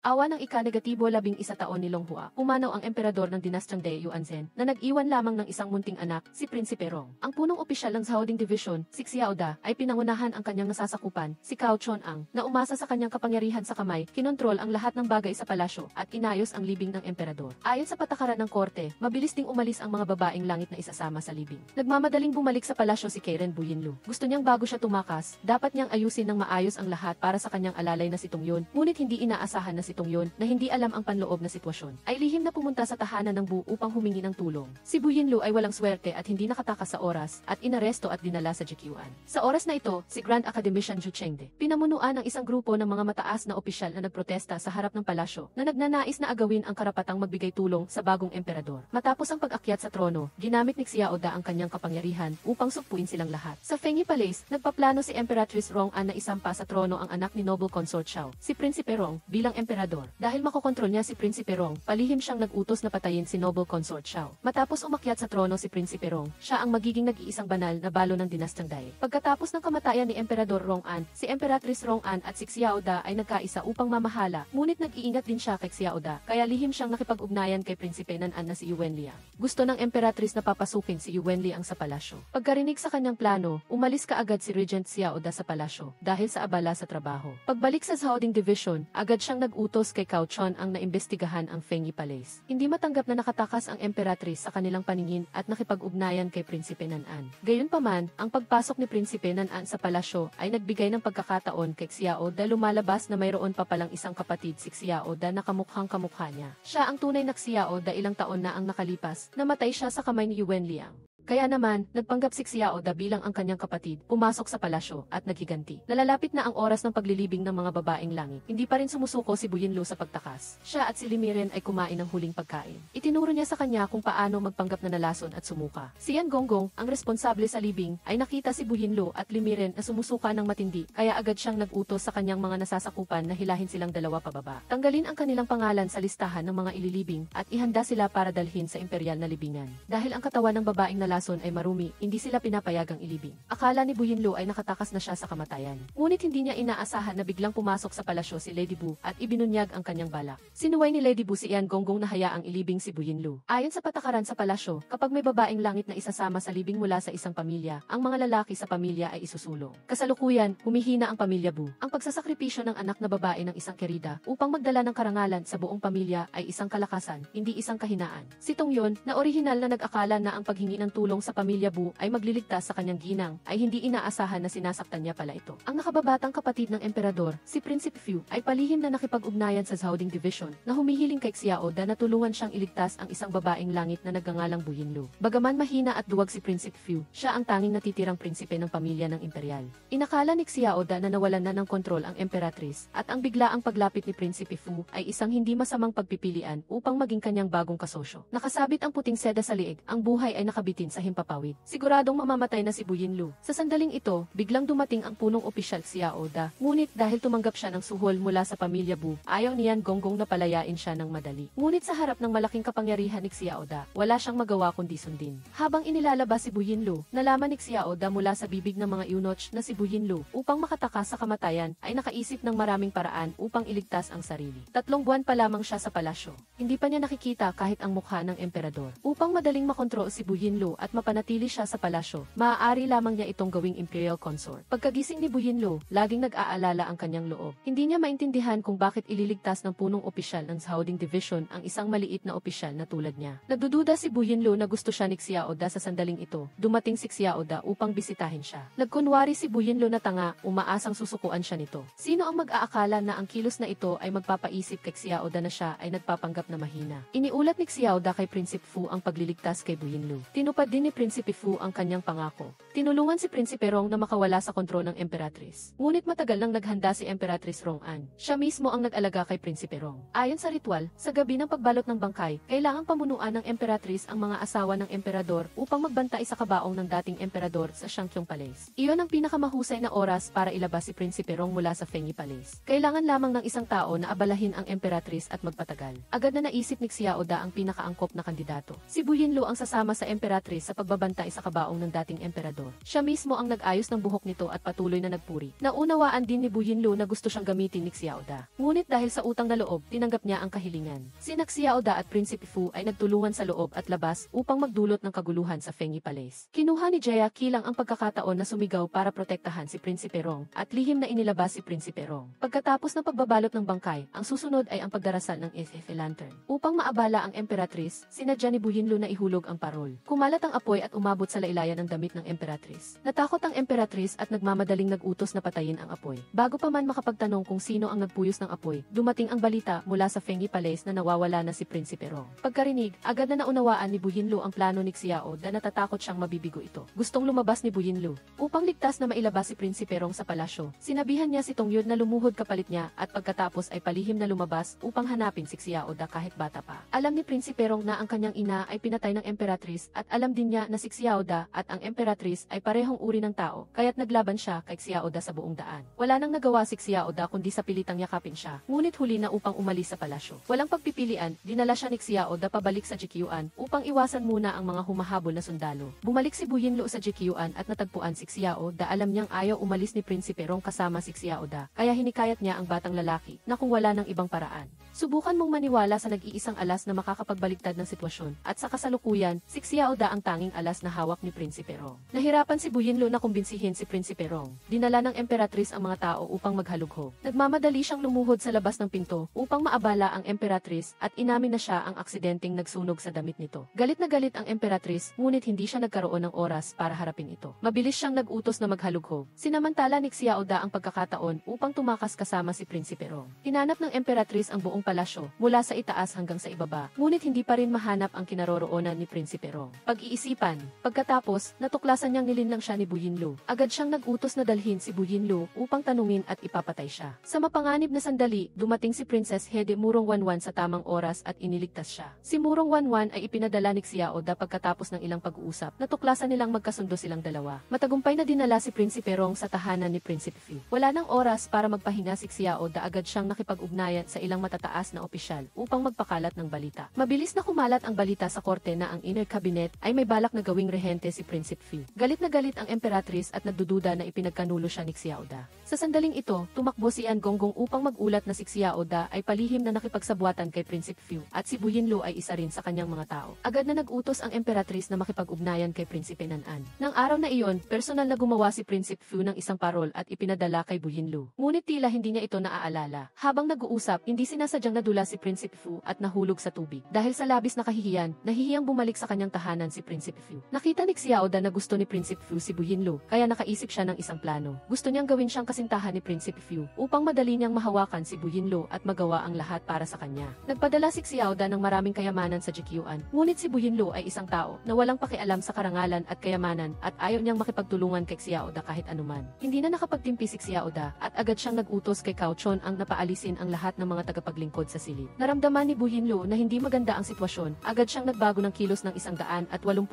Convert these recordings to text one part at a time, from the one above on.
Awa ng ika-11 taon ni Longhua, pumanaw ang emperador ng dinastyang De Yuanzhen na nag-iwan lamang ng isang munting anak, si Prinsipe Rong. Ang punong opisyal ng Zhaoding Division, si Xiao Da, ay pinangunahan ang kanyang nasasakupan, si Cao Chon'ang, na umasa sa kanyang kapangyarihan sa kamay, kinontrol ang lahat ng bagay sa palasyo at inayos ang libing ng emperador. Ayon sa patakaran ng korte, mabilis ding umalis ang mga babaeng langit na isasama sa libing. Nagmamadaling bumalik sa palasyo si Karen Buyinlu. Gusto niyang bago siya tumakas, dapat niyang ayusin ng maayos ang lahat para sa kanyang alalay na si Tongyon, ngunit hindi inaasahan na si Tongyon, na hindi alam ang panloob na sitwasyon, ay lihim na pumunta sa tahanan ng Bu upang humingi ng tulong. Si Buyinlu ay walang swerte at hindi nakatakas sa oras, at inaresto at dinala sa Jikyuan. Sa oras na ito, si Grand Academician Zhu Chengde, pinamunuan ng isang grupo ng mga mataas na opisyal na nagprotesta sa harap ng palasyo, na nagnanais na agawin ang karapatang magbigay tulong sa bagong emperador. Matapos ang pag-akyat sa trono, ginamit ni Xiao Da ang kanyang kapangyarihan upang sugpuin silang lahat. Sa Fengyi Palace, nagpaplano si Emperatrice Rong An na isampa sa trono ang anak ni Noble Consort Xiao, si Prinsipe Rong, bilang emperador. Dahil makokontrol niya si Prinsipe Rong, palihim siyang nag-utos na patayin si Noble Consort Xiao. Matapos umakyat sa trono si Prinsipe Rong, siya ang magiging nag-iisang banal na balo ng dinastyang Dai. Pagkatapos ng kamatayan ni Emperador Rong An, si Emperatrice Rong An at si Xiao Da ay nagkaisa upang mamahala, ngunit nag-iingat din siya kay Xiao Da, kaya lihim siyang nakipag-ugnayan kay Prinsipe Nan An na si Yuwen Liang. Gusto ng Emperatrice na papasukin si Yuwen Liang sa palasyo. Pagkarinig sa kanyang plano, umalis kaagad si Regent Xiao Da sa palasyo dahil sa abala sa trabaho. Pagbalik sa Zhaoding Division, agad siyang nag-utos kay Cao Chon ang naimbestigahan ang Fengyi Palace. Hindi matanggap na nakatakas ang Emperatrice sa kanilang paningin at nakipag-ugnayan kay Prinsipe Nan An. Gayunpaman, ang pagpasok ni Prinsipe Nan An sa palasyo ay nagbigay ng pagkakataon kay Xiao Da lumalabas na mayroon pa palang isang kapatid si Xiao Da na kamukhang kamukha niya. Siya ang tunay na Xiao Da, ilang taon na ang nakalipas, namatay siya sa kamay ni Yuwen Liang. Kaya naman, nagpanggap si Xiao Da bilang ang kanyang kapatid, pumasok sa palasyo, at naghiganti. Nalalapit na ang oras ng paglilibing ng mga babaeng langit. Hindi pa rin sumusuko si Buyinlu sa pagtakas. Siya at si Limiren ay kumain ng huling pagkain. Itinuro niya sa kanya kung paano magpanggap na nalason at sumuka. Si Yan Gonggong, ang responsable sa libing, ay nakita si Buyinlu at Limiren na sumusuka ng matindi, kaya agad siyang nag-utos sa kanyang mga nasasakupan na hilahin silang dalawa pababa. Tanggalin ang kanilang pangalan sa listahan ng mga ililibing, at ihanda sila para dalhin sa imperial na libingan. Dahil ang katawan ng babaeng nalason ay marumi, hindi sila pinapayagang ilibing. Akala ni Buyinlu ay nakatakas na siya sa kamatayan. Ngunit hindi niya inaasahan na biglang pumasok sa palasyo si Lady Bu at ibinunyag ang kanyang balak. Sinuway ni Lady Bu si Yan Gonggong na hayaang ilibing si Buyinlu. Ayon sa patakaran sa palasyo, kapag may babaeng langit na isasama sa libing mula sa isang pamilya, ang mga lalaki sa pamilya ay isusulong. Kasalukuyan, humihina ang pamilya Bu. Ang pagsasakripisyo ng anak na babae ng isang kerida upang magdala ng karangalan sa buong pamilya ay isang kalakasan, hindi isang kahinaan. Si Tongyon, na orihinal na nag-akala na ang paghingi ng tulong sa pamilya Bu ay magliligtas sa kanyang ginang, ay hindi inaasahan na sinasaktan niya pala ito. Ang nakababatang kapatid ng emperador, si Prinsipe Fu, ay palihim na nakipag-ugnayan sa Zhaoding Division na humihiling kay Xiao Da na tulungan siyang iligtas ang isang babaeng langit na nagngangalang Buyinlu. Bagaman mahina at duwag si Prinsipe Fu, siya ang tanging natitirang prinsipe ng pamilya ng imperial. Inakala ni Xiao Da na nawalan na ng kontrol ang emperatrice, at ang biglaang paglapit ni Prinsipe Fu ay isang hindi masamang pagpipilian upang maging kanyang bagong kasosyo. Nakasabit ang puting seda sa liig, ang buhay ay nakabitin sa himpapawid. Siguradong mamamatay na si Buyinlu. Sa sandaling ito, biglang dumating ang punong opisyal Xiao Da. Ngunit dahil tumanggap siya ng suhol mula sa pamilya Bu, ayaw ni Yan Gonggong na palayain siya ng madali. Ngunit sa harap ng malaking kapangyarihan ni Xiao Da, wala siyang magawa kundi sundin. Habang inilalabas si Buyinlu, nalaman ni Xiao Da mula sa bibig ng mga eunuch na si Buyinlu, upang makatakas sa kamatayan, ay nakaisip ng maraming paraan upang iligtas ang sarili. 3 buwan pa lamang siya sa palasyo. Hindi pa niya nakikita kahit ang mukha ng emperador. Upang madaling makontrol si Buyinlu at mapanatili siya sa palasyo, maaari lamang niya itong gawing imperial consort. Pagkagising ni Buyinlu, laging nag-aalala ang kanyang loob. Hindi niya maintindihan kung bakit ililigtas ng punong opisyal ng Zhaoding Division ang isang maliit na opisyal na tulad niya. Nagdududa si Buyinlu na gusto siya ni Xiao Da. Sa sandaling ito, dumating si Xiao Da upang bisitahin siya. Nagkunwari si Buyinlu na tanga, umaasang susukuan siya nito. Sino ang mag-aakala na ang kilos na ito ay magpapaisip kay Xiao Da na siya ay nagpapanggap na mahina? Iniulat ni Xiao Da kay Prinsipe Fu ang pagliligtas kay Buyinlu. Tinupad din ni Prinsipe Fu ang kanyang pangako. Tinulungan si Prinsipe Rong na makawala sa kontrol ng Emperatrice. Ngunit matagal nang naghanda si Emperatrice Rong An. Siya mismo ang nag-alaga kay Prinsipe Rong. Ayon sa ritual, sa gabi ng pagbalot ng bangkay, kailangang pamunuan ng Emperatrice ang mga asawa ng emperador upang magbantay sa kabaong ng dating emperador sa Shangqiong Palace. Iyon ang pinakamahusay na oras para ilabas si Prinsipe Rong mula sa Fengyi Palace. Kailangan lamang ng isang tao na abalahin ang Emperatrice at magpatagal. Agad na naisip ni Xiao Da ang pinakaangkop na kandidato. Si Buyinlu ang sasama sa Emperatrice sa pagbabantay sa kabaong ng dating emperador. Siya mismo ang nag-ayos ng buhok nito at patuloy na nagpuri. Naunawaan din ni Bu Yinlu na gusto siyang gamitin ni Xiao Da. Ngunit dahil sa utang na loob, tinanggap niya ang kahilingan. Sina Xiao Da at Prinsipe Fu ay nagtulungan sa loob at labas upang magdulot ng kaguluhan sa Fengyi Palace. Kinuha ni Jia Qilang ang pagkakataon na sumigaw para protektahan si Prinsipe Rong at lihim na inilabas si Prinsipe Rong. Pagkatapos ng pagbabalot ng bangkay, ang susunod ay ang pagdarasal ng Ethereal Lantern. Upang maabala ang Emperatrice, sinadya ni Bu Yinlu na ihulog ang parol. Kumalat ang apoy at umabot sa laylayan ng damit ng Emperatrice. Natakot ang Emperatrice at nagmamadaling nag-utos na patayin ang apoy. Bago pa man makapagtanong kung sino ang nagpuyos ng apoy, dumating ang balita mula sa Fengyi Palace na nawawala na si Prinsipe Rong. Pagkarinig, agad na naunawaan ni Bu Yinlu ang plano ni Xiao Da, natatakot siyang mabibigo ito. Gustong lumabas ni Bu Yinlu. Upang ligtas na mailabas si Prinsipe Rong sa palasyo, sinabihan niya si Tong Yun na lumuhod kapalit niya at pagkatapos ay palihim na lumabas upang hanapin si Xiao Da kahit bata pa. Alam ni Prinsipe Rong na ang kanyang ina ay pinatay ng Emperatrice at alam din niya na si Xiao Da at ang Emperatrice ay parehong uri ng tao, kaya't naglaban siya kay Xiao Da sa buong daan. Wala nang nagawa si Xiao Da kundi sa pilitang yakapin siya, ngunit huli na upang umalis sa palasyo. Walang pagpipilian, dinala siya ni Xiao Da pabalik sa Jikyuan upang iwasan muna ang mga humahabol na sundalo. Bumalik si Bu Yinlu sa Jikyuan at natagpuan si Xiao Da. Alam niyang ayaw umalis ni Prinsipe Rong kasama si Xiao Da, kaya hinikayat niya ang batang lalaki na kung wala ng ibang paraan. Subukan mong maniwala sa nag-iisang alas na makakapagbaliktad ng sitwasyon, at sa kasalukuyan, si Xiao Da ang tanging alas na hawak ni Prinsipe Rong. Nahirapan si Bu Yinlu na kumbinsihin si Prinsipe Rong. Dinala ng Emperatrice ang mga tao upang maghalughog. Nagmamadali siyang lumuhod sa labas ng pinto upang maabala ang Emperatrice at inamin na siya ang aksidenteng nagsunog sa damit nito. Galit na galit ang Emperatrice, ngunit hindi siya nagkaroon ng oras para harapin ito. Mabilis siyang nag-utos na maghalughog. Sinamantala ni Xiao Da ang pagkakataon upang tumakas kasama si Prinsipe Rong. Hinanap ng Emperatrice ang buong palasyo mula sa itaas hanggang sa ibaba, ngunit hindi pa rin mahanap ang kinaroroonan ni Prinsipe Rong. Pag-iisipan, pagkatapos, natuklasan niyang nilinlang siya ni Bu Yinlu. Agad siyang nag-utos na dalhin si Bu Yinlu upang tanungin at ipapatay siya. Sa mapanganib na sandali, dumating si Princess Hede Murong Wanwan sa tamang oras at iniligtas siya. Si Murong Wanwan ay ipinadala ni Xiao Da pagkatapos ng ilang pag-uusap. Natuklasan nilang magkasundo silang dalawa. Matagumpay na dinala si Prinsipe Rong sa tahanan ni Prinsipe Fu. Wala nang oras para magpahinga si Xiao Da, agad siyang nakipag-ugnayan sa ilang matataas na opisyal upang magpakalat ng balita. Mabilis na kumalat ang balita sa korte na ang inner cabinet ay may balak na gawing rehente si Prinsipe Fu. Galit na galit ang Emperatrice at nagdududa na ipinagkanulo siya ni Xiao Da. Sa sandaling ito, tumakbo si An Gonggong upang magulat na si Xiao Da ay palihim na nakipagsabwatan kay Prinsipe Fu at si Bu Yinlu ay isa rin sa kanyang mga tao. Agad na nag-utos ang Emperatrice na makipag-ugnayan kay Prinsipe Nanan. Nang araw na iyon, personal na gumawa si Prinsipe Fu ng isang parol at ipinadala kay Bu Yinlu. Ngunit tila hindi niya ito naaalala. Habang nag-uusap, hindi sinasadyang nadula si Prinsipe Fu at nahulog sa tubig. Dahil sa labis na kahihiyan, nahihiyang bumalik sa kanyang tahanan si Prinsipe Fu. Nakita ni Xiao Da na gusto ni Prinsipe Fu si Bu Yinlu, kaya nakaisip siya ng isang plano. Gusto niyang gawin siyang kasintahan ni Prinsipe Fu upang madali niyang mahawakan si Bu Yinlu at magawa ang lahat para sa kanya. Nagpadala si Xiao Da ng maraming kayamanan sa Jikyuan, ngunit si Bu Yinlu ay isang tao na walang pakialam sa karangalan at kayamanan at ayaw niyang makipagtulungan kay Xiao Da kahit anuman. Hindi na nakapagtimpi si Xiao Da at agad siyang nag-utos kay Cao Chon ang napaalisin ang lahat ng mga tagapaglingkod sa silid. Naramdaman ni Bu Yinlu na hindi maganda ang sitwasyon, agad siyang nagbago ng kilos ng 180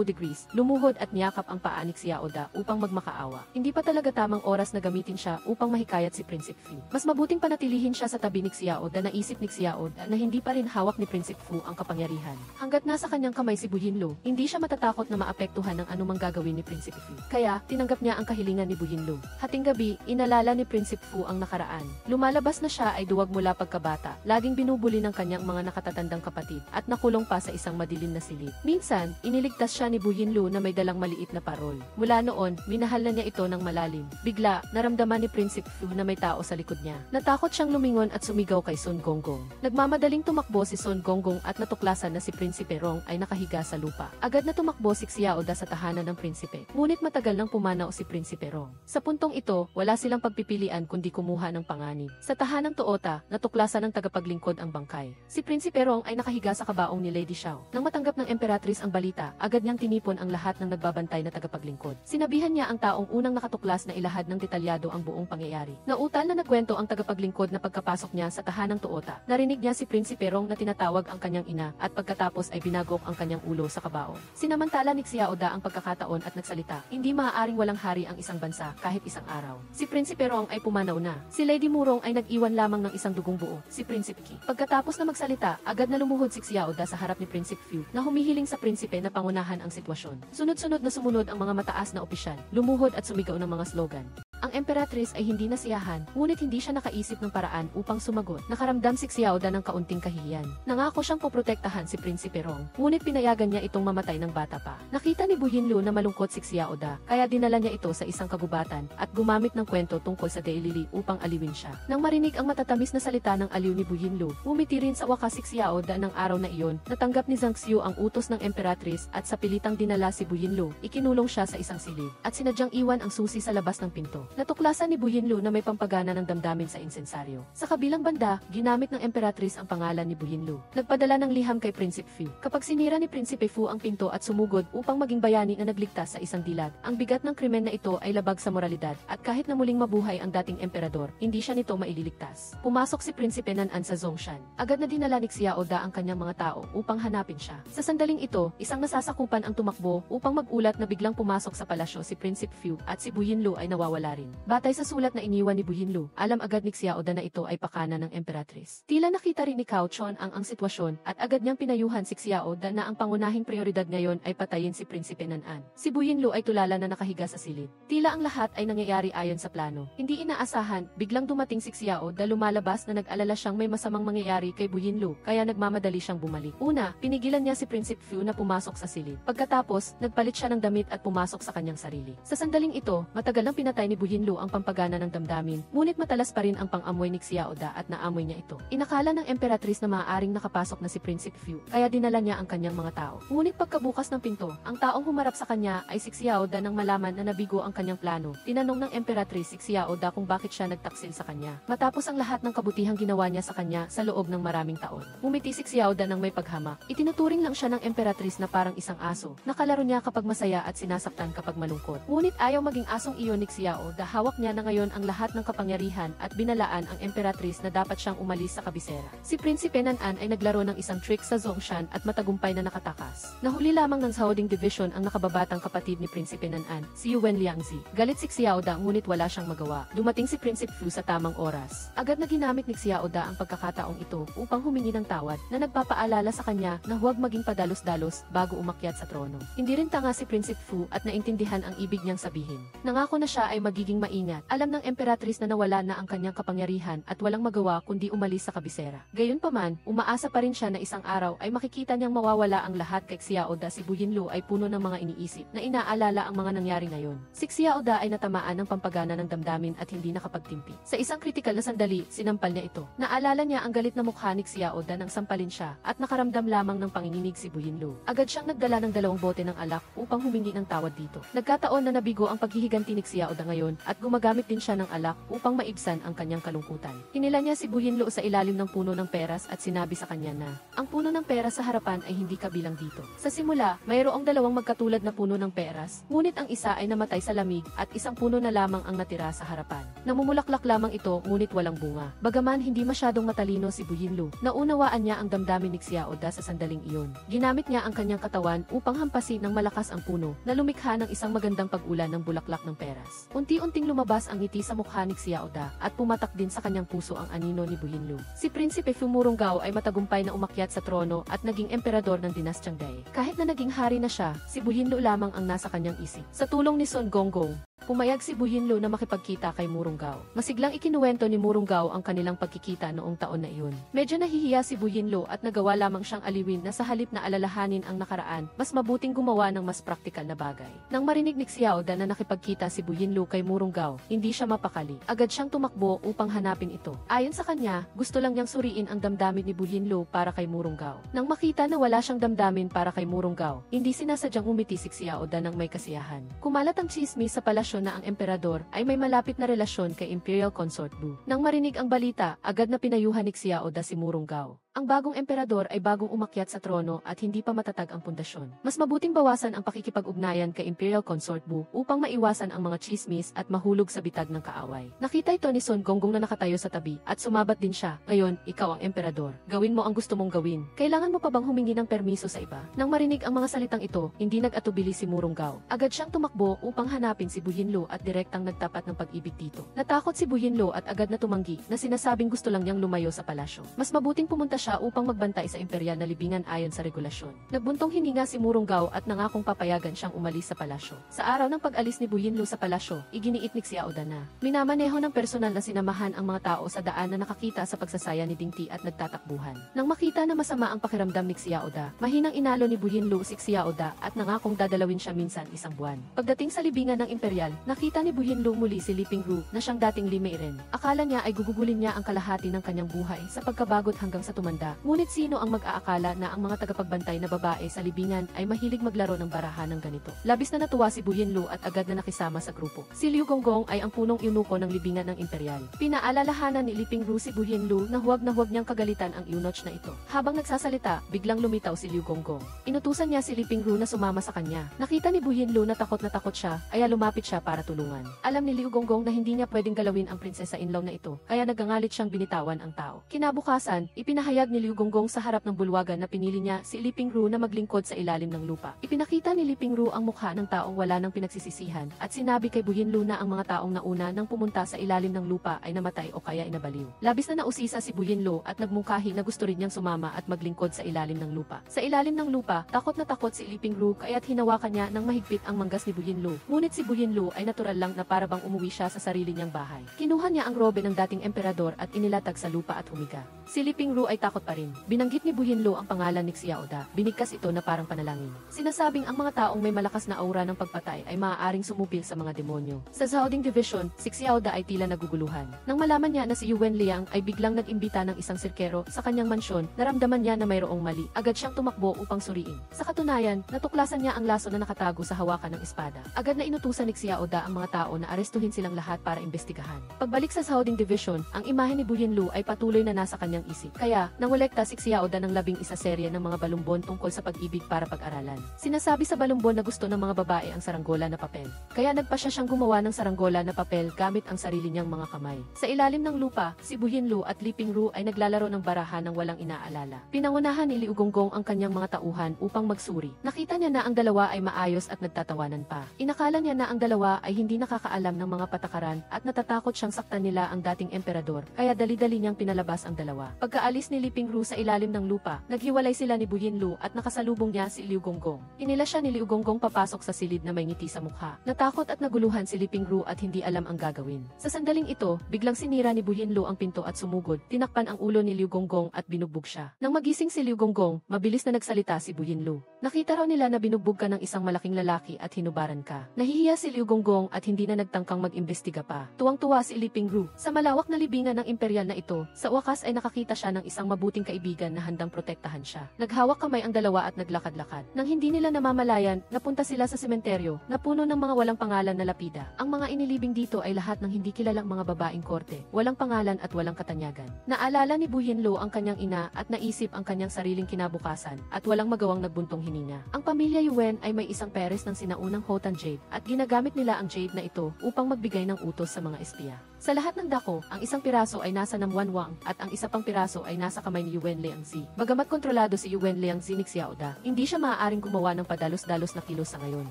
degrees, lumuhod at niyakap ang paa ni Xiao Da upang magmakaawa. Hindi pa talaga tamang oras na gamitin siya upang mahikayat si Prinsipe Fu. Mas mabuting panatilihin siya sa tabi ni Xiao Da. Naisip ni Xiao Da na hindi pa rin hawak ni Prinsipe Fu ang kapangyarihan. Hanggat nasa kanyang kamay si Bu Yinlu, hindi siya matatakot na maapektuhan ng anumang gagawin ni Prinsipe Fu. Kaya, tinanggap niya ang kahilingan ni Bu Yinlu. Hating gabi, inalala ni Prinsipe Fu ang nakaraan. Lumalabas na siya ay duwag mula pagkabata, laging binubuli ng kanyang mga nakatatandang kapatid, at nakulong pa sa isang madilim na silid. Minsan, iniligtas siya ni Bu Yinlu na may dalang maliit na parol. Mula noon, minahal na niya ito ng malalim. Bigla, naramdaman ni Prinsipe Fu na may tao sa likod niya. Natakot siyang lumingon at sumigaw kay Sun Gonggong. Nagmamadaling tumakbo si Sun Gonggong at natuklasan na si Prinsipe Rong ay nakahiga sa lupa. Agad na tumakbo si Xiao Da sa tahanan ng prinsipe. Ngunit matagal nang pumanaw si Prinsipe Rong. Sa puntong ito, wala silang pagpipilian kundi kumuha ng panganib. Sa tahanang Tuota, natuklasan ng tagapaglingkod ang bangkay. Si Prinsipe Rong ay nakahiga sa kabaong ni Lady Xiao. Nang matanggap ng Emperatrice ang balita, agad niyang tinipon ang lahat ng nagbabantay na tagapaglingkod. Sinabihan niya ang taong unang nakatuklas na ilahad ng detalyado ang buong pangyayari. Nautal na nagkwento ang tagapaglingkod na pagkapasok niya sa tahanang Tuota, narinig niya si Prinsipe Rong na tinatawag ang kanyang ina at pagkatapos ay binagok ang kanyang ulo sa kabaong. Sinamantala ni Xiao Da ang pagkakataon at nagsalita, hindi maaaring walang hari ang isang bansa kahit isang araw. Si Prinsipe Rong ay pumanaw na. Si Lady Murong ay nag-iwan lamang ng isang dugong buo, si Prinsipe Shiki. Pagkatapos na magsalita, agad na lumuhod si Xiaoda sa harap ni Prinsipe Fu na humihiling sa prinsipe na pangunahan ang sitwasyon. Sunod-sunod na sumunod ang mga mataas na opisyal, lumuhod at sumigaw ng mga slogan. Ang Emperatrice ay hindi nasiyahan, ngunit hindi siya nakaisip ng paraan upang sumagot. Nakaramdam si Xiaoda ng kaunting kahihiyan. Nangako siyang poprotektahan si Prinsipe Rong, ngunit pinayagan niya itong mamatay ng bata pa. Nakita ni Bu Yinlu na malungkot si Xiaoda, kaya dinala niya ito sa isang kagubatan at gumamit ng kwento tungkol sa Daily upang aliwin siya. Nang marinig ang matatamis na salita ng aliw ni Bu Yinlu, umiti rin sa wakas si Xiaoda ng araw na iyon. Natanggap ni Zhang Xiu ang utos ng Emperatrice at sa pilitang dinala si Bu Yinlu, ikinulong siya sa isang silid at sinadyang iwan ang susi sa labas ng pinto. Natuklasan ni Bu Yinlu na may pampagana ng damdamin sa insensaryo. Sa kabilang banda, ginamit ng Emperatrice ang pangalan ni Bu Yinlu. Nagpadala ng liham kay Prinsipe Fu. Kapag sinira ni Prinsipe Fu ang pinto at sumugod upang maging bayani na nagligtas sa isang dilag, ang bigat ng krimen na ito ay labag sa moralidad at kahit na muling mabuhay ang dating emperador, hindi siya nito maililigtas. Pumasok si Prinsipe Nan-an sa Zongshan. Agad na dinala ni Xiaoda ang kanyang mga tao upang hanapin siya. Sa sandaling ito, isang nasasakupan ang tumakbo upang magulat na biglang pumasok sa palasyo si Prinsipe Fu at si Bu Yinlu ay nawawala rin. Batay sa sulat na iniwan ni Bu Yinlu, alam agad ni Xiaoda na ito ay pakana ng Emperatrice. Tila nakita rin ni Cao Chon ang sitwasyon at agad niyang pinayuhan si Xiaoda na ang pangunahing prioridad ngayon ay patayin si Prinsipe Nan-an. Si Bu Yinlu ay tulala na nakahiga sa silid. Tila ang lahat ay nangyayari ayon sa plano. Hindi inaasahan, biglang dumating si Xiaoda lumalabas na nag-alala siyang may masamang mangyayari kay Bu Yinlu, kaya nagmamadali siyang bumalik. Una, pinigilan niya si Prinsipe Fu na pumasok sa silid. Pagkatapos, nagpalit siya ng damit at pumasok sa kanyang sarili. Sa sandaling ito, matagal nang pinatay ni Bu Yinlu ang pampagana ng damdamin, ngunit matalas pa rin ang pang-amoy ni Xiaoda at naamoy niya ito. Inakala ng Emperatrice na maaaring nakapasok na si Prinsipe Fu, kaya dinala niya ang kanyang mga tao. Ngunit pagkabukas ng pinto, ang taong humarap sa kanya ay si Xiaoda. Nang malaman na nabigo ang kanyang plano, tinanong ng Emperatrice si Xiaoda kung bakit siya nagtaksil sa kanya. Matapos ang lahat ng kabutihang ginawa niya sa kanya sa loob ng maraming taon, umiti si Xiaoda ng may paghamak. Itinuturing lang siya ng Emperatrice na parang isang aso. Nakalaro niya kapag masaya at sinasaktan kapag malungkot. Ngunit ayaw maging asong iyon ni Xiaoda. Hawak niya na ngayon ang lahat ng kapangyarihan at binalaan ang Emperatrice na dapat siyang umalis sa kabisera. Si Prinsipe Nan-an ay naglaro ng isang trick sa Zongshan at matagumpay na nakatakas. Nahuli lamang ng Zhaoding Division ang nakababatang kapatid ni Prinsipe Nan-an, si Yuwen Liangzi. Galit si Xiaoda ngunit wala siyang magawa. Dumating si Prinsipe Fu sa tamang oras. Agad na ginamit ni Xiaoda ang pagkakataong ito upang humingi ng tawad na nagpapaalala sa kanya na huwag maging padalos-dalos bago umakyat sa trono. Hindi rin tanga si Prinsipe Fu at naintindihan ang ibig niyang sabihin. Nangako na siya ay magiging maingat. Alam ng Emperatrice na nawala na ang kanyang kapangyarihan at walang magawa kundi umalis sa kabisera. Gayunpaman, umaasa pa rin siya na isang araw ay makikita niyang mawawala ang lahat kay Xiaoda. Si Bu Yinlu ay puno ng mga iniisip na inaalala ang mga nangyari ngayon. Si Xiaoda ay natamaan ng pampagana ng damdamin at hindi nakapagtimpi. Sa isang kritikal na sandali, sinampal niya ito. Naalala niya ang galit na mukha ni Xiaoda nang sampalin siya at nakaramdam lamang ng panginginig si Bu Yinlu. Agad siyang nagdala ng 2 bote ng alak upang humingi ng tawad dito. Nagkataon na nabigo ang paghihiganti ni Xiaoda ngayon at gumagamit din siya ng alak upang maibsan ang kanyang kalungkutan. Hinila niya si Bu Yinlu sa ilalim ng puno ng peras at sinabi sa kanya na ang puno ng peras sa harapan ay hindi kabilang dito. Sa simula, mayroong 2 magkatulad na puno ng peras, ngunit ang isa ay namatay sa lamig at isang puno na lamang ang natira sa harapan. Namumulaklak lamang ito ngunit walang bunga. Bagaman hindi masyadong matalino si Bu Yinlu, naunawaan niya ang damdamin ni Xiaoda sa sandaling iyon. Ginamit niya ang kanyang katawan upang hampasin ng malakas ang puno na lumikha ng isang magandang pag-ulan ng bulaklak ng peras. Unti-unting lumabas ang ngiti sa mukha ni Xiaoda at pumatak din sa kanyang puso ang anino ni Bu Yinlu. Si Prinsipe Fu Murunggao ay matagumpay na umakyat sa trono at naging emperador ng Dinastyang Dai. Kahit na naging hari na siya, si Bu Yinlu lamang ang nasa kanyang isip. Sa tulong ni Sun Gonggong, pumayag si Bu Yinlu na makipagkita kay Murunggao. Masiglang ikinuwento ni Murunggao ang kanilang pagkikita noong taon na iyon. Medyo nahihiya si Bu Yinlu at nagawa lamang siyang aliwin na sa halip na alalahanin ang nakaraan, mas mabuting gumawa ng mas praktikal na bagay. Nang marinig ni Xiaoda na nakipagkita si Bu Yinlu kay Murunggao, hindi siya mapakali. Agad siyang tumakbo upang hanapin ito. Ayon sa kanya, gusto lang niyang suriin ang damdamin ni Bu Yinlu para kay Murunggao. Nang makita na wala siyang damdamin para kay Murunggao, hindi sinasadyang umiti si Xiaoda ng may kasiyahan. Kumalat ang chismis sa palasyo na ang emperador ay may malapit na relasyon kay Imperial Consort Bu. Nang marinig ang balita, agad na pinayuhan ni Xiaoda si Murunggao. Ang bagong emperador ay bagong umakyat sa trono at hindi pa matatag ang pundasyon. Mas mabuting bawasan ang pakikipag-ugnayan kay Imperial Consort Bu upang maiwasan ang mga chismis at mahulog sa bitag ng kaaway. Nakita ito ni Son Gonggong na nakatayo sa tabi at sumabat din siya. Ngayon, ikaw ang emperador. Gawin mo ang gusto mong gawin. Kailangan mo pa bang humingi ng permiso sa iba? Nang marinig ang mga salitang ito, hindi nag-atubili si Murong Gao. Agad siyang tumakbo upang hanapin si Bu Yinluo at direktang nagtapat ng pag-ibig dito. Natakot si Bu Yinluo at agad na tumanggi na sinasabing gusto lang niyang lumayo sa palasyo. Mas mabuting pumunta siya upang magbantay sa imperial na libingan ayon sa regulasyon. Nagbuntong hininga si Murong Gao at nangakong papayagan siyang umalis sa palasyo. Sa araw ng pag-alis ni Bu Yinluo sa palasyo, iginiit ni Xiao Da na minamaneho ng personal na sinamahan ang mga tao sa daan na nakakita sa pagsasaya ni Ding Ti at nagtatakbuhan. Nang makita na masama ang pakiramdam ni Xiao Da, mahinang inalo ni Bu Yinluo si Xiao Da at nangakong dadalawin siya minsan isang buwan. Pagdating sa libingan ng imperial, nakita ni Bu Yinluo muli si Li Pingru na siyang dating Li Meiren. Akala niya ay gugugulin niya ang kalahati ng kanyang buhay sa pagkabagot hanggang sa tumanda. Ngunit sino ang mag-aakala na ang mga tagapagbantay na babae sa libingan ay mahilig maglaro ng barahan ng ganito. Labis na natuwa si Bu Yinluo at agad na nakisama sa grupo. Si Liu Gonggong ay ang punong eunuko ng libingan ng imperial. Pinaalalahanan ni Li Pingru si Bu Yinluo na huwag niyang kagalitan ang eunuch na ito. Habang nagsasalita, biglang lumitaw si Liu Gonggong. Inutusan niya si Li Pingru na sumama sa kanya. Nakita ni Bu Yinluo na takot siya, kaya lumapit siya para tulungan. Alam ni Liu Gonggong na hindi niya pwedeng galawin ang prinsesa-in-law na ito, kaya nagangalit siyang binitawan ang tao. Kinabukasan, ipinahayag ni Liu Gonggong sa harap ng bulwagan na pinili niya si Li Pingru na maglingkod sa ilalim ng lupa. Ipinakita ni Li Pingru ang mukha ng taong wala ng pinagsisisihan at sinabi kay Bu Yinluo na ang mga taong nauna nang pumunta sa ilalim ng lupa ay namatay o kaya inabaliw. Labis na nausisa si Bu Yinluo at nagmungkahi na gusto rin niyang sumama at maglingkod sa ilalim ng lupa. Sa ilalim ng lupa, takot na takot si Li Pingru kaya't hinawakan niya ng mahigpit ang manggas ni Bu Yinluo. Ngunit si Bu Yinluo ay natural lang na para bang umuwi siya sa sarili niyang bahay. Kinuha niya ang robe ng dating emperador at inilatag sa lupa at humiga. Si Li Pingru ay takot pa rin. Binanggit ni Bu Yinluo ang pangalan ni Xiao Da. Binigkas ito na parang panalangin. Sinasabing ang mga taong may malakas na aura ng pagpatay ay maaaring sumupil sa mga demonyo. Sa Zhaoding Division, si Xiao Da ay tila naguguluhan. Nang malaman niya na si Yuwen Liang ay biglang nag-imbita ng isang sirkero sa kanyang mansyon, naramdaman niya na mayroong mali. Agad siyang tumakbo upang suriin. Sa katunayan, natuklasan niya ang laso na nakatago sa hawakan ng espada. Agad na inutusan ni Xiao Da ang mga tao na arestuhin silang lahat para imbestigahan. Pagbalik sa Zhaoding Division, ang imahe ni Bu Yinluo ay patuloy na nasa kanyang isip. Kaya, nangolekta si Xiao Da ng 11 serye ng mga balumbon tungkol sa pag-ibig para pag-aralan. Sinasabi sa balumbon na gusto ng mga babae ang saranggola na papel. Kaya nagpasya siyang gumawa ng saranggola na papel gamit ang sarili niyang mga kamay. Sa ilalim ng lupa, si Bu Yinluo at Li Pingru ay naglalaro ng barahan ng walang inaalala. Pinangunahan ni Liu Gonggong ang kanyang mga tauhan upang magsuri. Nakita niya na ang dalawa ay maayos at nagtatawanan pa. Inakala niya na ang dalawa ay hindi nakakaalam ng mga patakaran at natatakot siyang saktan nila ang dating emperador, kaya dali-dali niyang pinalabas ang dalawa. Pagkaalis ni Li Pingru sa ilalim ng lupa, naghiwalay sila ni Bu Yinluo at nakasalubong niya si Liu Gonggong. Inila siya ni Liu Gonggong papasok sa silid na may ngiti sa mukha. Natakot at naguluhan si Li Pingru at hindi alam ang gagawin. Sa sandaling ito, biglang sinira ni Bu Yinluo ang pinto at sumugod, tinakpan ang ulo ni Liu Gonggong at binugbog siya. Nang magising si Liu Gonggong, mabilis na nagsalita si Bu Yinluo. Nakita raw nila na binugbog ka ng isang malaking lalaki at hinubaran ka. Nahihiya si Liu Gonggong at hindi na nagtangkang mag-imbestiga pa. Tuwang-tuwa si Li Pingru. Sa malawak na libingan ng imperial na ito, sa wakas ay nakakita siya ng isang mabuting kaibigan na handang protektahan siya. Naghawak kamay ang dalawa at naglakad-lakad. Nang hindi nila namamalayan, napunta sila sa sementeryo na puno ng mga walang pangalan na lapida. Ang mga inilibing dito ay lahat ng hindi kilalang mga babaeng korte, walang pangalan at walang katanyagan. Naalala ni Bu Yinluo ang kanyang ina at naisip ang kanyang sariling kinabukasan at walang magawang nagbuntong hininga. Ang pamilya Yuwen ay may isang pares ng sinaunang Khotan Jade at ginagamit nila ang jade na ito upang magbigay ng utos sa mga espiya. Sa lahat ng dako, ang isang piraso ay nasa Namwan Wang at ang isa pang piraso ay nasa kamay ni Yuwen Liangzi. Bagamat kontrolado si Yuwen Liangzi ni Xiao Da, hindi siya maaaring gumawa ng padalos-dalos na kilos sa ngayon.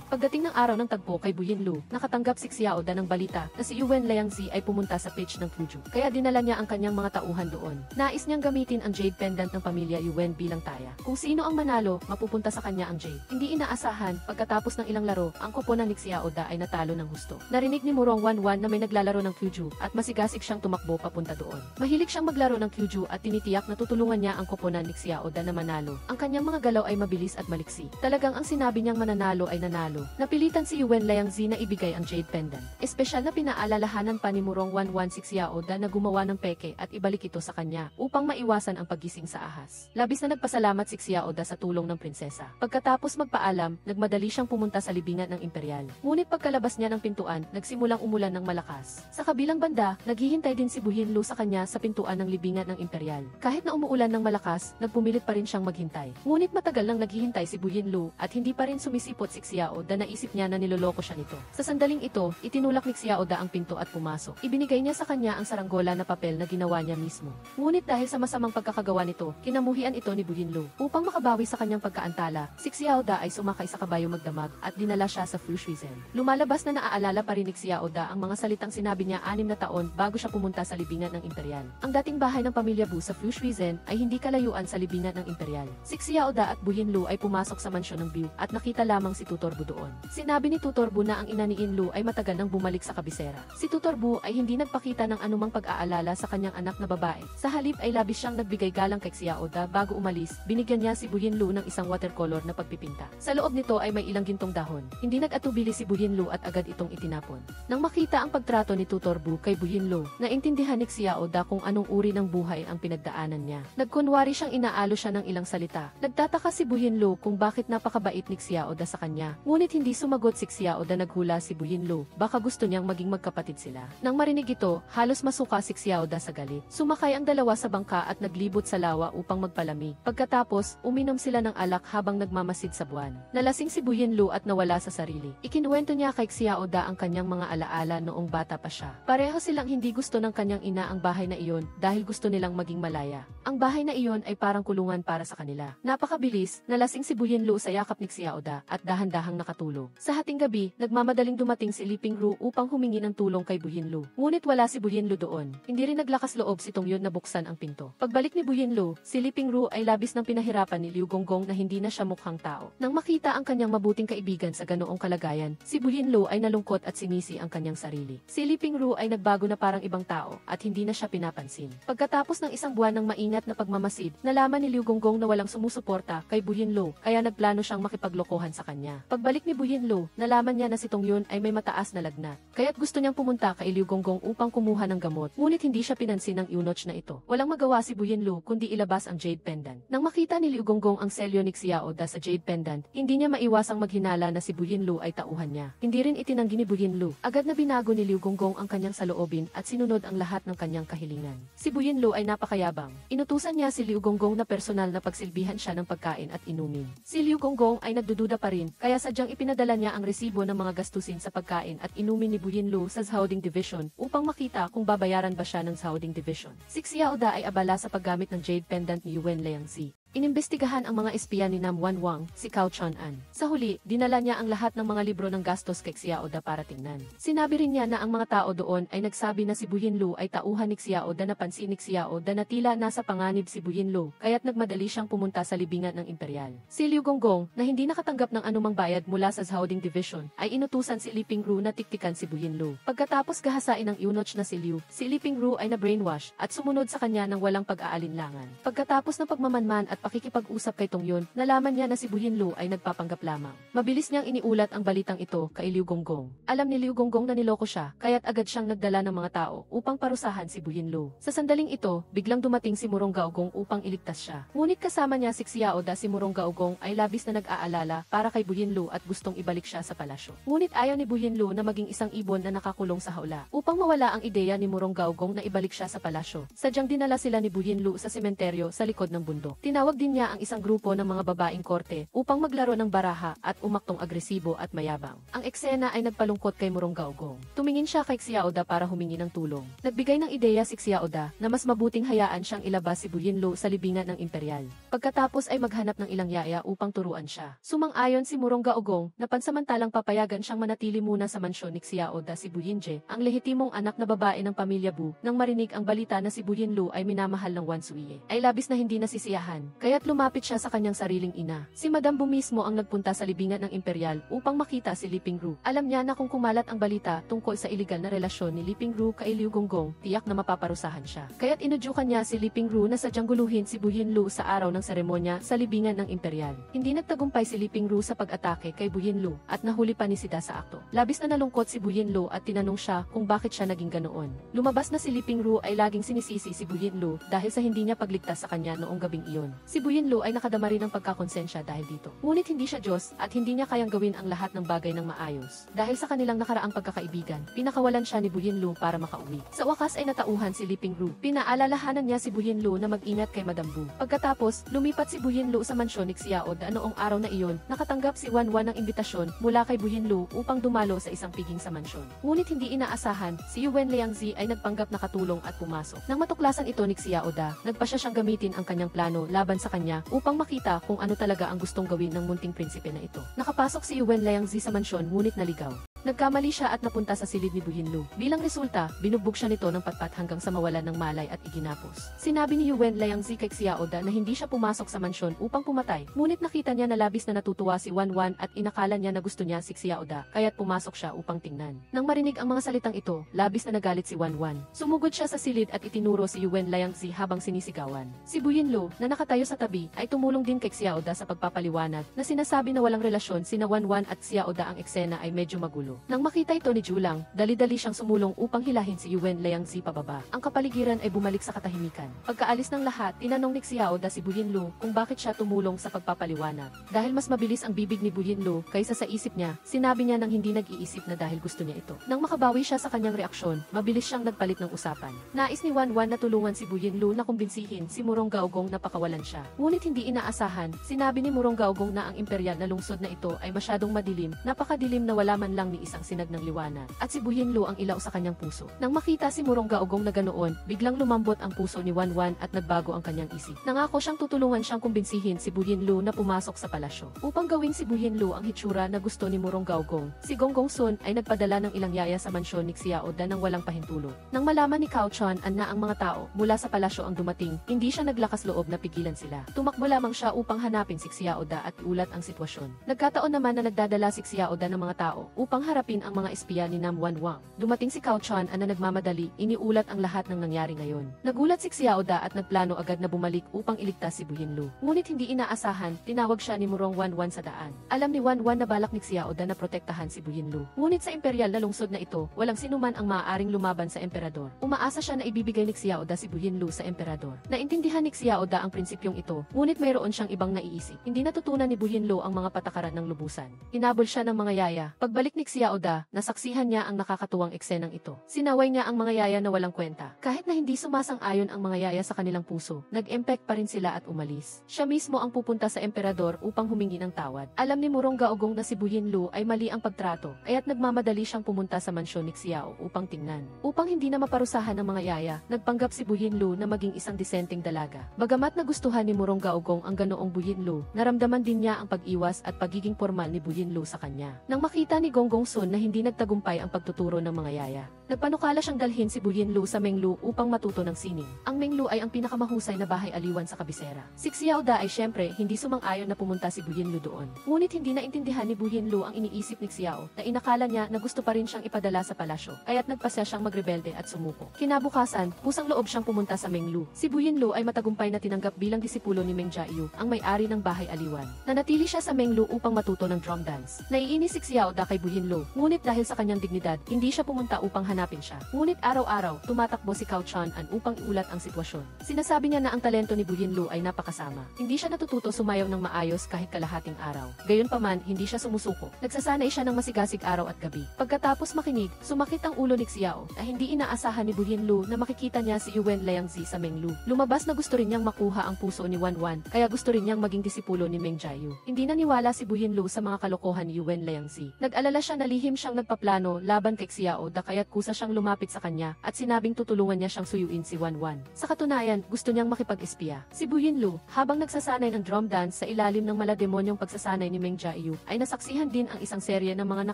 Pagdating ng araw ng tagpo kay Bu Yinluo, nakatanggap si Xiao Da ng balita na si Yuwen Liangzi ay pumunta sa pitch ng Fuju. Kaya dinala niya ang kanyang mga tauhan doon. Nais niyang gamitin ang jade pendant ng pamilya Yuwen bilang taya. Kung sino ang manalo, mapupunta sa kanya ang jade. Hindi inaasahan, pagkatapos ng ilang laro, ang koponan ni Xiao Da ay natalo ng husto. Narinig ni Murong Wanwan na may naglalaro ng Fuju at masigasig siyang tumakbo papunta doon. Mahilig siyang maglaro ng Fuju at tinitiyak na tutulungan niya ang koponan ni Xiao Da na manalo. Ang kanyang mga galaw ay mabilis at maliksi. Talagang ang sinabi niyang mananalo ay nanalo. Napilitan si Yuwen Liangzi na ibigay ang jade pendant. Espesyal na pinaalalahanan pa ni Murong Wanwan si Xiao Da na gumawa ng peke at ibalik ito sa kanya upang maiwasan ang paggising sa ahas. Labis na nagpasalamat si Xiao Da sa tulong ng prinsesa. Pagkatapos magpaalam, nagmadali siyang pumunta sa libingan ng imperial. Ngunit pagkalabas niya ng pintuan, nagsimulang umulan ng malakas. Sa kabilang banda, naghihintay din si Bu Yinluo sa kanya sa pintuan ng libingan ng imperial. Kahit na na umuulan ng malakas, nagpumilit pa rin siyang maghintay. Ngunit matagal nang naghihintay si Bu Yinlu at hindi pa rin sumisipot si Xiao Da. Naisip niya na niloloko siya nito. Sa sandaling ito, itinulak ni Xiao Da ang pinto at pumasok. Ibinigay niya sa kanya ang saranggola na papel na ginawa niya mismo. Ngunit dahil sa masamang pagkakagawa nito, kinamuhian ito ni Bu Yinlu. Upang makabawi sa kanyang pagkaantala, si Xiao Da ay sumakay sa kabayo magdamag at dinala siya sa Fu Shuizhen. Lumalabas na naaalala pa rin ni Xiao Da ang mga salitang sinabi niya 6 na taon bago siya pumunta sa libingan ng Imperial. Ang dating bahay ng pamilya Bu sa Fu Shuizhen ay hindi kalayuan sa libingan ng Imperial. Si Xiao Da at Bu Yinlu ay pumasok sa mansyon ng Biu at nakita lamang si Tutor Bu doon. Sinabi ni Tutor Bu na ang ina ni Yinlu ay matagal nang bumalik sa kabisera. Si Tutor Bu ay hindi nagpakita ng anumang pag-aalala sa kanyang anak na babae. Sa halip ay labis siyang nagbigay galang kay Xiao Da. Bago umalis, binigyan niya si Bu Yinlu ng isang watercolor na pagpipinta. Sa loob nito ay may ilang gintong dahon. Hindi nag-atubili si Bu Yinlu at agad itong itinapon. Nang makita ang pagtrato ni Tutor Bu kay Bu Yinlu, naintindihan ni Xiao Da kung anong uri ng buhay ang pinagdaanan niya. Nagkunwari siyang inaalo siya ng ilang salita. Nagtataka si Bu Yinlu kung bakit napakabait ni Xiao Da sa kanya. Ngunit hindi sumagot si Xiao Da. Naghula si Bu Yinlu. Baka gusto niyang maging magkapatid sila. Nang marinig ito, halos masuka si Xiao Da sa galit. Sumakay ang dalawa sa bangka at naglibot sa lawa upang magpalami. Pagkatapos, uminom sila ng alak habang nagmamasid sa buwan. Nalasing si Bu Yinlu at nawala sa sarili. Ikinuwento niya kay Xiao Da ang kanyang mga alaala noong bata pa siya. Pareho silang hindi gusto ng kanyang ina ang bahay na iyon dahil gusto nilang maging malaya. Ang bahay na iyon ay parang kulungan para sa kanila. Napakabilis, nalasing si Bu Yinlu sa yakap ni Xiao Da at dahan-dahang nakatulog. Sa hating gabi, nagmamadaling dumating si Li Pingru upang humingi ng tulong kay Bu Yinlu. Ngunit wala si Bu Yinlu doon. Hindi rin naglakas loob si Tong Yun na buksan ang pinto. Pagbalik ni Bu Yinlu, si Li Pingru ay labis ng pinahirapan ni Liu Gonggong na hindi na siya mukhang tao. Nang makita ang kanyang mabuting kaibigan sa ganoong kalagayan, si Bu Yinlu ay nalungkot at sinisi ang kanyang sarili. Si Li Pingru ay nagbago na parang ibang tao at hindi na siya pinapansin. Pagkatapos ng isang buwan ng maingat na pagmamasid, nalaman ni Liu Gonggong na walang sumusuporta kay Bu Yinlu, kaya nagplano siyang makipaglokohan sa kanya. Pagbalik ni Bu Yinlu, nalaman niya na si Tong Yun ay may mataas na lagnat. Kaya't gusto niyang pumunta kay Liu Gonggong upang kumuha ng gamot, ngunit hindi siya pinansin ng eunuch na ito. Walang magawa si Bu Yinlu kundi ilabas ang jade pendant. Nang makita ni Liu Gonggong ang selyo ni Xiao Da sa jade pendant, hindi niya maiwasang maghinala na si Bu Yinlu ay tauhan niya. Hindi rin itinanggi ni Bu Yinlu. Agad na binago ni Liu Gonggong ang kanyang saloobin at sinunod ang lahat ng kanyang kahilingan. Si Bu Yinlu ay napakayabang. Inutusan niya si Liu Gonggong na personal na pagsilbihan siya ng pagkain at inumin. Si Liu Gonggong ay nagdududa pa rin, kaya sadyang ipinadala niya ang resibo ng mga gastusin sa pagkain at inumin ni Bu Yinlu sa Zhaoding Division upang makita kung babayaran ba siya ng Zhaoding Division. Si Xiao Da ay abala sa paggamit ng jade pendant ni Yuan Liangzi. Inimbestigahan ang mga espiya ni Nam Wan Wang, si Cao Chun-an. Sa huli, dinala niya ang lahat ng mga libro ng gastos kay Xiao Da para tingnan. Sinabi rin niya na ang mga tao doon ay nagsabi na si Bu Yinlu ay tauhan ni Xiao Da. Napansin ni Xiao Da na tila nasa panganib si Bu Yinlu, kaya't nagmadali siyang pumunta sa libingan ng Imperial. Si Liu Gonggong, na hindi nakatanggap ng anumang bayad mula sa Zhaoding Division, ay inutusan si Li Pingru na tiktikan si Bu Yinlu. Pagkatapos gahasain ng eunuch na si Liu, si Li Pingru ay na-brainwash at sumunod sa kanya ng walang pag-aalinlangan. Pagkatapos ng pagmamanman at pakikipag-usap kay Tong Yun, nalaman niya na si Bu Yinlu ay nagpapanggap lamang. Mabilis niyang iniulat ang balitang ito kay Liu Gonggong. Alam ni Liu Gonggong na niloko siya, kaya't agad siyang nagdala ng mga tao upang parusahan si Bu Yinlu. Sa sandaling ito, biglang dumating si Murong Gaogong upang iligtas siya. Ngunit kasama niya si Xiao Da. Si Murong Gaogong ay labis na nag-aalala para kay Bu Yinlu at gustong ibalik siya sa palasyo. Ngunit ayaw ni Bu Yinlu na maging isang ibon na nakakulong sa hawla. Upang mawala ang ideya ni Murong Gaogong na ibalik siya sa palasyo, sadyang dinala sila ni Bu Yinlu sa sementeryo sa likod ng bundok. Tinawag din niya ang isang grupo ng mga babaeng korte upang maglaro ng baraha at umaktong agresibo at mayabang. Ang eksena ay nagpalungkot kay Murong Gaogong. Tumingin siya kay Xiao Da para humingi ng tulong. Nagbigay ng ideya si Xiao Da na mas mabuting hayaan siyang ilabas si Bu Yinlu sa libingan ng Imperial. Pagkatapos ay maghanap ng ilang yaya upang turuan siya. Sumang-ayon si Murong Gaogong na pansamantalang papayagan siyang manatili muna sa mansyon ni Xiao Da. Si Bu Yinje, ang lehitimong anak na babae ng pamilya Bu, nang marinig ang balita na si Bu Yinlu ay minamahal ng Wan Suiye, ay labis na hindi nasisiyahan, kaya't lumapit siya sa kanyang sariling ina. Si Madam Bu mismo ang nagpunta sa libingan ng Imperial upang makita si Li Pingru. Alam niya na kung kumalat ang balita tungkol sa iligal na relasyon ni Li Pingru kay Liu Gonggong, tiyak na mapaparusahan siya. Kaya't inudyukan niya si Li Pingru na sadyang guluhin si Bu Yinlu sa araw ng seremonya sa libingan ng Imperial. Hindi nagtagumpay si Li Pingru sa pag-atake kay Bu Yinlu at nahuli pa ni Sida sa akto. Labis na nalungkot si Bu Yinlu at tinanong siya kung bakit siya naging ganoon. Lumabas na si Li Pingru ay laging sinisisi si Bu Yinlu dahil sa hindi niya pagligtas sa kanya noong gabing iyon. Si Buyinlu ay nakadama rin ng pagkakonsensya dahil dito. Ngunit hindi siya Diyos at hindi niya kayang gawin ang lahat ng bagay ng maayos. Dahil sa kanilang nakaraang pagkakaibigan, pinakawalan siya ni Buyinlu para makauwi. Sa wakas ay natauhan si Li Pingru. Pinaalalahanan niya si Buyinlu na mag-ingat kay Madam Bu. Pagkatapos, lumipat si Buyinlu sa mansyon ni Xiao Da noong araw na iyon, nakatanggap si Wanwan ng imbitasyon mula kay Buyinlu upang dumalo sa isang piging sa mansyon. Ngunit hindi inaasahan, si Yuwen Liangzi ay nagpanggap na katulong at pumasok. Nang matuklasan ito ni Xiao Da, nagpasya siyang gamitin ang kanyang plano laban sa kanya upang makita kung ano talaga ang gustong gawin ng munting prinsipe na ito. Nakapasok si Yuwen Liangzi sa mansyon ngunit naligaw. Nagkamali siya at napunta sa silid ni Buyinlu. Bilang resulta, binugbog siya nito ng patpat hanggang sa mawalan ng malay at iginapos. Sinabi ni Yuwen Liangzi kay Xiao Da na hindi siya pumasok sa mansyon upang pumatay. Ngunit nakita niya na labis na natutuwa si Wanwan at inakala niya na gusto niya si Xiao Da, kaya't pumasok siya upang tingnan. Nang marinig ang mga salitang ito, labis na nagalit si Wanwan. Sumugod siya sa silid at itinuro si Yuwen Liangzi habang sinisigawan. Si Buyinlu, na nakatayo sa tabi, ay tumulong din kay Xiao Da sa pagpapaliwanag na sinasabi na walang relasyon sina Wanwan at Xiao Da. Ang eksena ay medyo magulo. Nang makita ito ni Julang, dali-dali siyang sumulong upang hilahin si Yuwen Liangzi pababa. Ang kapaligiran ay bumalik sa katahimikan. Pagkaalis ng lahat, tinanong ni Xiao Da si Buyinlu kung bakit siya tumulong sa pagpapaliwanag. Dahil mas mabilis ang bibig ni Buyinlu kaysa sa isip niya, sinabi niya nang hindi nag-iisip na dahil gusto niya ito. Nang makabawi siya sa kanyang reaksyon, mabilis siyang nagpalit ng usapan. Nais ni Wanwan na tulungan si Buyinlu na kumbinsihin si Murong Gaogong na pakawalan siya. Ngunit hindi inaasahan, sinabi ni Murong Gaogong na ang imperial na lungsod na ito ay masyadong madilim, napakadilim na wala man lang ni isang sinag ng liwanag, at si Buyinlu ang ilaw sa kanyang puso. Nang makita si Murong Gaogong na ganoon, biglang lumambot ang puso ni Wanwan at nagbago ang kanyang isip. Nangako siyang tutulungan siyang kumbinsihin si Buyinlu na pumasok sa palasyo. Upang gawin si Buyinlu ang hitsura na gusto ni Murong Gaogong, si Gonggong Sun ay nagpadala ng ilang yaya sa mansyon ni Xiao Da nang walang pahintulot. Nang malaman ni Cao Chuan na ang mga tao mula sa palasyo ang dumating, hindi siya naglakas loob na pigilan sila. Tumakbo lamang siya upang hanapin si Xiao Da at iulat ang sitwasyon. Nagkataon naman na nagdadala si Xiao Da ng mga tao upang harapin ang mga espiya ni Nam Wanwang. Dumating si Cao Chuan na nagmamadali, iniulat ang lahat ng nangyari ngayon. Nagulat si Xiao Da at nagplano agad na bumalik upang iligtas si Buyinlu. Ngunit hindi inaasahan, tinawag siya ni Murong Wanwan sa daan. Alam ni Wanwan na balak ni Xiao Da na protektahan si Buyinlu. Ngunit sa imperial na lungsod na ito, walang sinuman ang maaaring lumaban sa emperador. Umaasa siya na ibibigay ni Xiao Da si Buyinlu sa emperador. Naintindihan ni Xiao Da ang prinsipyong ito, ngunit mayroon siyang ibang naiisip. Hindi natutunan ni Buyinlu ang mga patakaran ng lubusan. Hinabol siya ng mga yaya. Pagbalik ni Xiao Da, nasaksihan niya ang nakakatuwang eksenang ito. Sinaway niya ang mga yaya na walang kwenta. Kahit na hindi sumasang-ayon ang mga yaya sa kanilang puso, nag-impact pa rin sila at umalis. Siya mismo ang pupunta sa emperador upang humingi ng tawad. Alam ni Murong Gaogong na si Buyinlu ay mali ang pagtrato, kaya't nagmamadali siyang pumunta sa mansyon ni Xiao upang tingnan. Upang hindi na maparusahan ng mga yaya, nagpanggap si Buyinlu na maging isang disenteng dalaga. Bagamat nagustuhan ni Murong Gaogong ang ganoong Buyinlu, naramdaman din niya ang pag-iwas at pagiging formal ni Buyinlu sa kanya. Nang makita ni Gonggong Sun na hindi nagtagumpay ang pagtuturo ng mga yaya, nagpanukala siyang dalhin si Buyinlu sa Menglu upang matuto ng sining. Ang Menglu ay ang pinakamahusay na bahay aliwan sa kabisera. Si Xiao Da ay syempre hindi sumang-ayon na pumunta si Buyinlu doon. Ngunit hindi naintindihan ni Buyinlu ang iniisip ni Xiao na inakala niya na gusto pa rin siyang ipadala sa palasyo, kaya't nagpasya siyang magrebelde at sumuko. Kinabukasan, pusang loob siyang pumunta sa Menglu. Si Buyinlu ay matagumpay na tinanggap bilang disipulo ni Meng Jiayu, ang may-ari ng bahay aliwan. Nanatili siya sa Menglu upang matuto ng drum dance. Naiinis si Xiao Da kay Buyinlu, ngunit dahil sa kanyang dignidad, hindi siya pumunta upang hanapin siya. Ngunit araw-araw, tumatakbo si Cao Chuan upang iulat ang sitwasyon. Sinasabi niya na ang talento ni Buyinlu ay napakasama. Hindi siya natututo sumayaw ng maayos kahit kalahating araw. Gayunpaman, hindi siya sumusuko. Nagsasanay siya ng masigasig araw at gabi. Pagkatapos makinig, sumakit ang ulo ni Xiao na hindi inaasahan ni Buyinlu na makikita niya si Yuwen Liangzi sa Menglu. Lumabas na gusto rin niyang makuha ang puso ni Wanwan, kaya gusto rin niyang maging disipulo ni Meng Jiayu. Hindi naniwala si Buyinlu sa mga kalokohan ni Yuwen Liangzi. Nag-alala siya na lihim siyang nagpaplano laban kay Xiao Da, kaya't kusa siyang lumapit sa kanya at sinabing tutulungan niya siyang suyuin si Wanwan. Sa katunayan, gusto niyang makipag-espiya. Si Buyinlu, habang nagsasanay ng drum dance sa ilalim ng malademonyong pagsasanay ni Meng Jiayu, ay nasaksihan din ang isang serye ng mga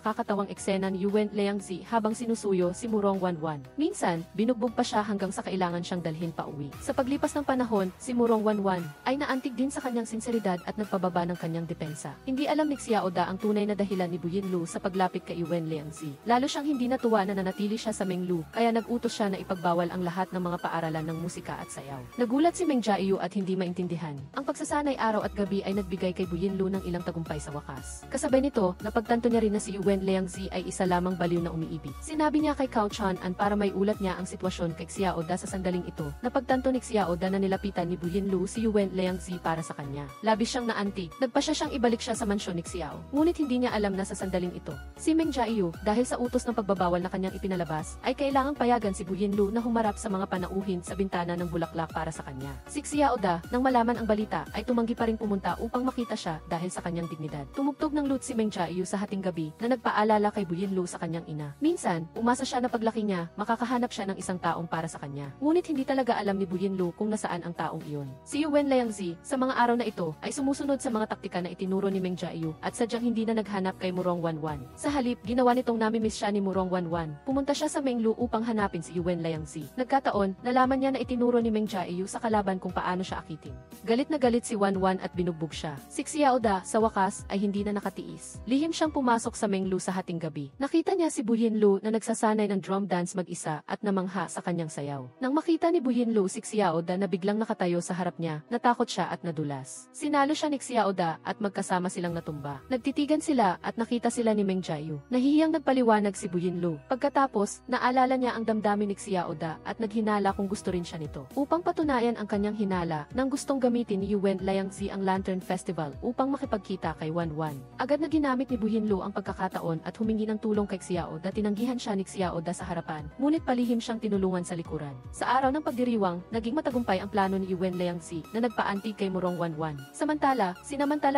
nakakatawang eksena ni Yuwen Liangzi habang sinusuyo si Murong Wanwan. Minsan, binugbog pa siya hanggang sa kailangan siyang dalhin pa uwi. Sa paglipas ng panahon, si Murong Wanwan ay naantig din sa kanyang sinseridad at nagpababa ng kanyang depensa. Hindi alam ni Xiao Da ang tunay na dahilan ni Buyinlu sa paglapit kay Yuwen Liangzi. Lalo siyang hindi natuwa na nanatili siya sa Meng Lu, kaya nag-utos siya na ipagbawal ang lahat ng mga paaralan ng musika at sayaw. Nagulat si Meng Jiayu at hindi maintindihan. Ang pagsasanay araw at gabi ay nagbigay kay Bu Yinlu ng ilang tagumpay sa wakas. Kasabay nito, napagtanto niya rin na si Yuan Liangzi ay isa lamang baliw na umiibig. Sinabi niya kay Cao Chang'an para may ulat niya ang sitwasyon kay Xiao Da sa sandaling ito. Napagtanto ni Xiao Da na nilapitan ni Bu Yinlu si Yuan Liangzi para sa kanya. Labis siyang naantig. Nagpasya siyang ibalik siya sa mansyon ni Xiao. Ngunit hindi niya alam na sa sandaling ito, si Meng Jiayu, dahil sa utos ng pagbabawal na kanyang ipinalabas, ay kailangang payagan si Bu Yinlu na humarap sa mga panauhin sa bintana ng bulaklak para sa kanya. Si Xiao Da, nang malaman ang balita, ay tumanggi pa rin pumunta upang makita siya dahil sa kanyang dignidad. Tumugtog ng lute si Meng Jiayu sa hating gabi na nagpaalala kay Bu Yinlu sa kanyang ina. Minsan, umasa siya na paglaki niya, makakahanap siya ng isang taong para sa kanya. Ngunit hindi talaga alam ni Bu Yinlu kung nasaan ang taong iyon. Si Yuan Liangzi, sa mga araw na ito, ay sumusunod sa mga taktika na itinuro ni Meng Jiayu at sadyang hindi na naghanap kay Murong Wanwan. Sa halip, ginawa nitong namimiss siya ni Murong Wanwan. Pumunta siya sa Menglu upang hanapin si Yuan Liangzi. Nagkataon, nalaman niya na itinuro ni Meng Jiayu sa kalaban kung paano siya akitin. Galit na galit si Wanwan at binugbog siya. Si Xiao Da, sa wakas, ay hindi na nakatiis. Lihim siyang pumasok sa Menglu sa hating gabi. Nakita niya si Bu Yinlu na nagsasanay ng drum dance mag-isa at namangha sa kanyang sayaw. Nang makita ni Bu Yinlu si Xiao Da na biglang nakatayo sa harap niya, natakot siya at nadulas. Sinalo siya ni Xiao Da at magkasama silang natumba. Nagtitigan sila at nakita sila ni Meng Jiayu. Nahihiyang nagpaliwanag si Bu Yinlu. Pagkatapos, naalala niya ang damdamin ni Xiao Da at naghinala kung gusto rin siya nito. Upang patunayan ang kanyang hinala, nang gustong gamitin ni Yuan Liangzi ang Lantern Festival upang makipagkita kay Wanwan. Agad na ginamit ni Bu Yinlu ang pagkakataon at humingi ng tulong kay Xiao Da. Tinanggihan siya ni Xiao Da sa harapan, ngunit palihim siyang tinulungan sa likuran. Sa araw ng pagdiriwang, naging matagumpay ang plano ni Yuan Liangzi na nagpaantig kay Murong Wanwan. Samantala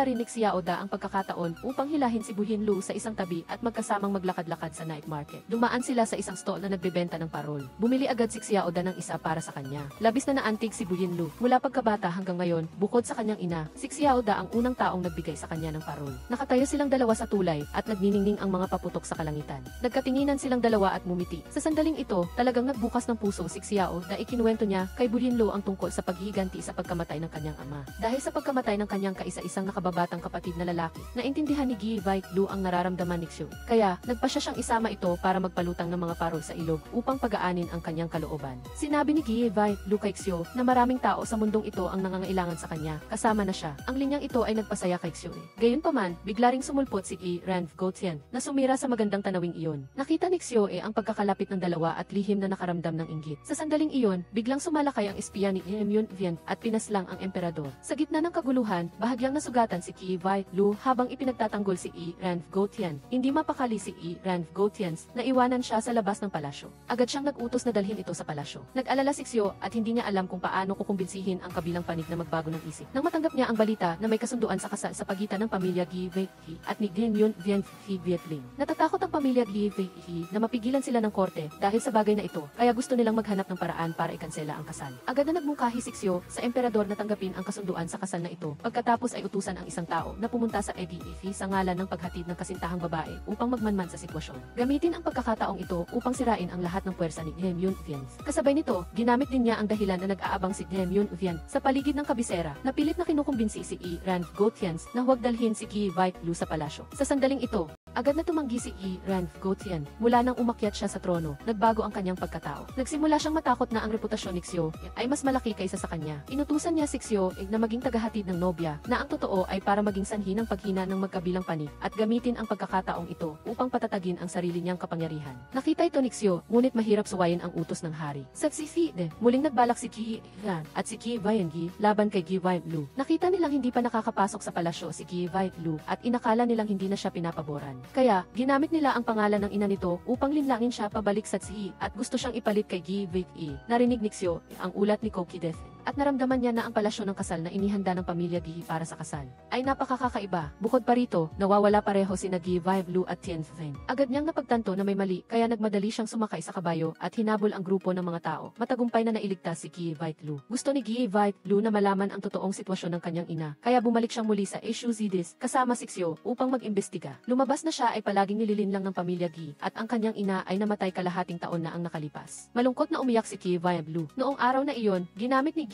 rin ni Xiao Da ang pagkakataon upang hilahin si Bu Yinlu sa isang tabi at magkasamang maglakad-lakad sa night market. Dumaan sila sa isang stall na nagbebenta ng parol. Bumili agad si Xiao Da ng isa para sa kanya. Labis na naantig si Bu Yinlu. Mula pagkabata hanggang ngayon, bukod sa kanyang ina, si Xiao Da ang unang taong nagbigay sa kanya ng parol. Nakatayo silang dalawa sa tulay at nagniningning ang mga paputok sa kalangitan. Nagkatinginan silang dalawa at mumiti. Sa sandaling ito, talagang nagbukas ng puso si Xiao Da. Ikinuwento niya kay Bu Yinlu ang tungkol sa paghihiganti sa pagkamatay ng kanyang ama. Dahil sa pagkamatay ng kanyang kaisa-isang nakababatang kapatid na lalaki, naintindihan ni Gi Lu ang nararamdaman ni Xiu. Kaya, nagpasya siyang isama ito para magpalutang ng mga parol sa ilog upang pagaanin ang kanyang kalooban. Sinabi ni Gi Lu kay Xiu na maraming tao sa mundong ito ang nangangailangan sa kanya, kasama na siya. Ang linyang ito ay nagpasaya kay Xiu. Gayunpaman, bigla ring sumulpot si Yi Ranf-Gotian na sumira sa magandang tanawing iyon. Nakita ni Xiu ang pagkakalapit ng dalawa at lihim na nakaramdam ng inggit. Sa sandaling iyon, biglang sumalakay ang espiya ni Myun Vian at pinaslang ang emperador. Sa gitna ng kaguluhan, bahagyang nasugatan si Gi Lu habang ipinagtatanggol si Yi Ranf-Gotian. Hindi mapakali si Yi Ranf-Gotian na iwanan siya sa labas ng palasyo. Agad siyang nag-utos na dalhin ito sa palasyo. Nag-alala si Xiu at hindi niya alam kung paano kukumbinsihin ang kabilang panig na magbago ng isip. Nang matanggap niya ang balita na may kasunduan sa kasal sa pagitan ng pamilya Gi Wei at ni Myun Vian Vietling. Natatakot ang pamilya Gi Wei na mapigilan sila ng korte dahil sa bagay na ito, kaya gusto nilang maghanap ng paraan para ikansela ang kasal. Agad na nagmungkahi si Xiu sa emperador na tanggapin ang kasunduan sa kasal na ito. Pagkatapos ay utusan ang isang tao na pumunta sa EDEF sa ngalan ng paghatid ng kasintahang babae upang magmanman sa sitwasyon. Gamitin ang pagkakataong ito upang sirain ang lahat ng puwersa ni Myun Vian. Kasabay nito, ginamit din niya ang dahilan na nag-aabang si Myun Vian sa paligid ng kabisera na pilit na kinukumbinsi si Yi Ranf-Gotian na huwag dalhin si Gi Lu sa palasyo. Sa sandaling ito, agad na tumanggi si Yi Ranf-Gotian. Mula nang umakyat siya sa trono, nagbago ang kanyang pagkatao. Nagsimula siyang matakot na ang reputasyon ni Xiu ay mas malaki kaysa sa kanya. Inutusan niya si Xiu na maging tagahatid ng nobya na ang totoo ay para maging sanhi ng paghina ng magkabilang panig at gamitin ang pagkakataong ito upang patatagin ang sarili niyang kapangyarihan. Nakita ito ni Xiu, ngunit mahirap suwayin ang utos ng hari. Sa Siside, muling nagbalak si Gi Yan at si Gi Wei laban kay Gi Lu. Nakita nilang hindi pa nakakapasok sa palasyo si Gi Lu at inakala nilang hindi na siya pinapaboran. Kaya, ginamit nila ang pangalan ng ina nito upang linlangin siya pabalik sa Tsi at gusto siyang ipalit kay Gi Wei. Narinig ni Xiu ang ulat ni Koki Death at naramdaman niya na ang palasyo ng kasal na inihanda ng pamilya Gi para sa kasal ay napakakakaiba. Bukod pa rito, nawawala pareho sina Gi Lu at Tian Zhen. Agad niyang napagtanto na may mali kaya nagmadali siyang sumakay sa kabayo at hinabol ang grupo ng mga tao. Matagumpay na nailigtas si Gi Lu. Gusto ni Gi Lu na malaman ang totoong sitwasyon ng kanyang ina, kaya bumalik siyang muli sa Eshu Zidis kasama si Xiu upang mag-imbestiga. Lumabas na siya ay palaging nililinlang ng pamilya Gi at ang kanyang ina ay namatay kalahating taon na ang nakalipas. Malungkot na umiyak si Gi Lu. Noong araw na iyon, ginamit ni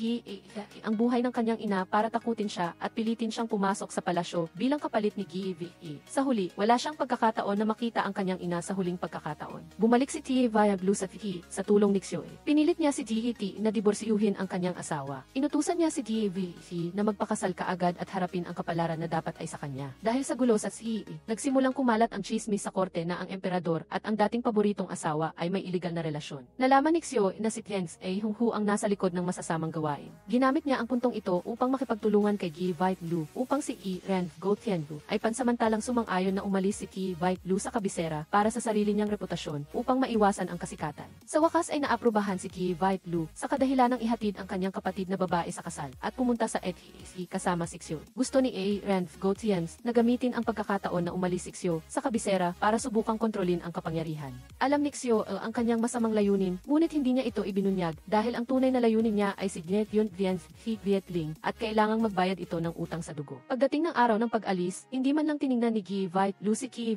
ang buhay ng kanyang ina para takutin siya at pilitin siyang pumasok sa palasyo bilang kapalit ni Gi. Sa huli, wala siyang pagkakataon na makita ang kanyang ina sa huling pagkakataon. Bumalik si Gi sa sa tulong ni Xioi. Pinilit niya si Gi na diborsiyuhin ang kanyang asawa. Inutusan niya si Gi na magpakasal kaagad at harapin ang kapalaran na dapat ay sa kanya. Dahil sa gulo sa Xioi, nagsimulang kumalat ang chismis sa korte na ang emperador at ang dating paboritong asawa ay may iligal na relasyon. Nalaman ni Xioi na si Tian Honghu ang nasa likod ng masasamang gawain. Ginamit niya ang puntong ito upang makipagtulungan kay Gi Lu upang si Tianlu ay pansamantalang sumang-ayon na umalis si Gi Lu sa kabisera para sa sarili niyang reputasyon upang maiwasan ang kasikatan. Sa wakas ay naaprubahan si Gi Lu sa kadahilanang ihatid ang kanyang kapatid na babae sa kasal at pumunta sa EDC kasama si Xioi. Gusto ni Tian na gamitin ang pagkakataon na umalis si Xioi sa kabisera para subukang kontrolin ang kapangyarihan. Alam ni Xioi ang kanyang masamang layunin, ngunit hindi niya ito ibinunyag dahil ang tunay na layunin niya ay si Vietling at kailangang magbayad ito ng utang sa dugo. Pagdating ng araw ng pag-alis, hindi man lang tiningnan ni Gi Lu si Gi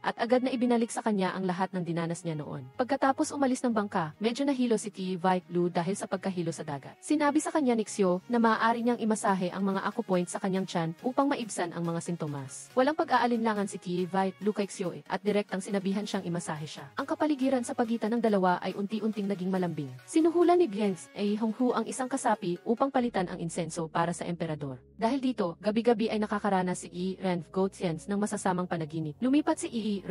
at agad na ibinalik sa kanya ang lahat ng dinanas niya noon. Pagkatapos umalis ng bangka, medyo nahilo si Gi Lu dahil sa pagkahilo sa dagat. Sinabi sa kanya ni Xioi na maaari niyang imasahe ang mga acupoint sa kanyang tiyan upang maibsan ang mga sintomas. Walang pag-aalinlangan si Gi Lu kay Xioi at direktang sinabihan siyang imasahe siya. Ang kapaligiran sa pagitan ng dalawa ay unti-unting naging malambing. Sinuhulan ni Honghu ang isang kasapi upang palitan ang insenso para sa emperador. Dahil dito, gabi-gabi ay nakakaranas si ng masasamang panaginip. Lumipat si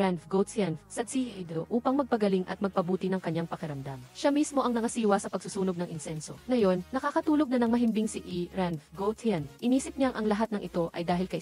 sa Tsihido upang magpagaling at magpabuti ng kanyang pakiramdam. Siya mismo ang nangasiwa sa pagsusunog ng insenso. Ngayon, nakakatulog na ng mahimbing si Inisip niyang ang lahat ng ito ay dahil kay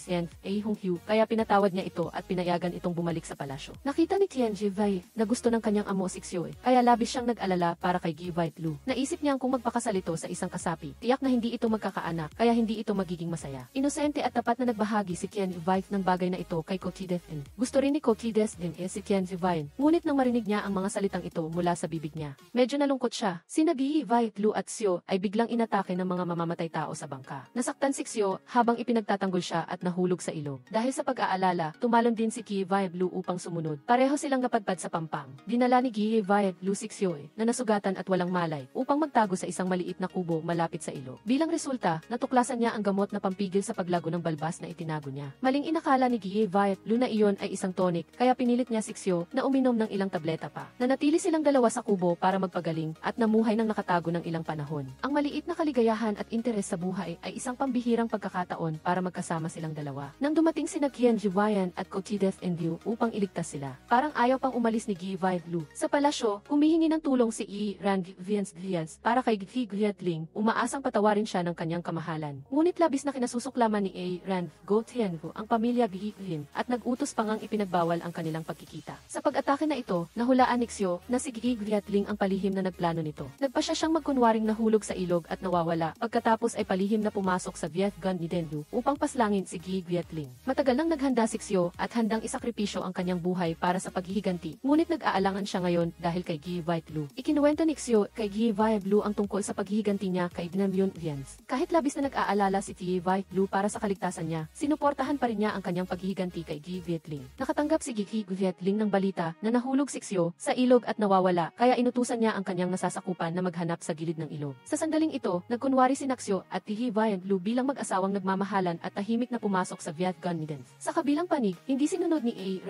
Honghu, kaya pinatawad niya ito at pinayagan itong bumalik sa palasyo. Nakita ni Tianji na gusto ng kanyang amo si Xioi, kaya labis siyang nag-alala para kay Gi Lu. Naisip niyang kung magpakasal ito sa isang kasapi, tiyak na hindi ito magkakaanak, kaya hindi ito magiging masaya. Inosente at tapat na nagbahagi si Tianji ng bagay na ito kay Kotidefin. Gusto rin ni Kotidefin si Tianji ngunit nang marinig niya ang mga salitang ito mula sa bibig niya, medyo nalungkot siya. Sina Gi Lu at Xioi ay biglang inatake ng mga mamamatay tao sa bangka. Nasaktan si Xioi habang ipinagtatanggol siya at nahulog sa ilog. Dahil sa pag-aalala, tumalon din si Gi Lu upang sumunod. Pareho silang napadpad sa pampang. Dinala ni Gi Lu si Xioi na nasugatan at walang malay upang magtago sa isang maliit na kubo malapit sa ilog. Bilang resulta, natuklasan niya ang gamot na pampigil sa paglago ng balbas na itinago niya. Maling inakala ni Gi Lu na iyon ay isang tonic, kaya pinilit niya si Xioi na uminom ng ilang tableta pa. Nanatili silang dalawa sa kubo para magpagaling at namuhay ng nakatago ng ilang panahon. Ang maliit na kaligayahan at interes sa buhay ay isang pambihirang pagkakataon para magkasama silang dalawa. Nang dumating sina Qianji at Kotidef Endiu upang iligtas sila, parang ayaw pang umalis ni Gi Lu. Sa palasyo, humihingi ng tulong si Vians para kay Gi Vietling, umaasang patawarin siya ng kanyang kamahalan. Ngunit labis na kinasusuklaman ni Tiangu ang pamilya Gi at nag-utos pa ngang ipinagbawal ang kanilang pagkikita. Sa pag-atake na ito, nahulaan ni Xioi na si Gi Vietling ang palihim na nagplano nito. Nagpasya siyang magkunwaring nahulog sa ilog at nawawala, pagkatapos ay palihim na pumasok sa Vietgun ni Dendu upang paslangin si Gi Vietling. Matagal nang naghanda si Xioi at handang isakripisyo ang kanyang buhay para sa paghihiganti, ngunit nag-aalangan siya ngayon dahil kay Gi Lu. Ikinuwento ni Xioi kay Gi Lu ang tungkol sa paghihiganti niya kay Dinamyun Vians. Kahit labis na nag-aalala si Gi Lu para sa kaligtasan niya, sinuportahan pa rin niya ang kanyang paghihiganti kay Gi Vietling. Nakatanggap si Gi Vietling ng balita na nahulog si Xioi sa ilog at nawawala, kaya inutusan niya ang kanyang nasasakupan na maghanap sa gilid ng ilog. Sa sandaling ito, nagkunwari si Xioi at Gi Lu bilang mag-asawang nagmamahalan at tahimik na pumasok sa Vietgun ni Dens. Sa kabilang panig, hindi sinunod ni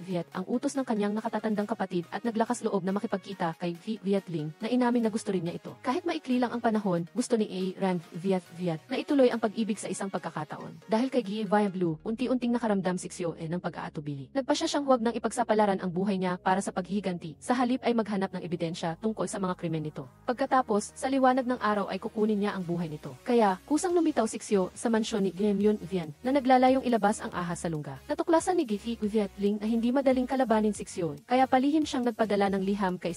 Viet ang utos ng kanyang nakatatandang kapatid at naglakas loob na makipagkita kay Gi Vietling na inamin na gusto rin niya ito. Kahit maikli lang ang panahon, gusto ni Viet na ituloy ang pag-ibig sa isang pagkakataon. Dahil kay Gi Lu, unti-unting nakaramdam si Xioi ng pag-aatubili. Nagpasya siyang huwag nang ipagsapalaran ang buhay niya para sa paghihiganti, sa halip ay maghanap ng ebidensya tungkol sa mga krimen nito. Pagkatapos, sa liwanag ng araw ay kukunin niya ang buhay nito. Kaya, kusang lumitaw si Xioi sa mansyon ni Dinamyun Vian na naglalayong ilabas ang ahas sa lungga. Natuklasan ni Gi Vietling na hindi madaling kalabanin si Xioi, kaya palihim siyang nagpadala ng liham kay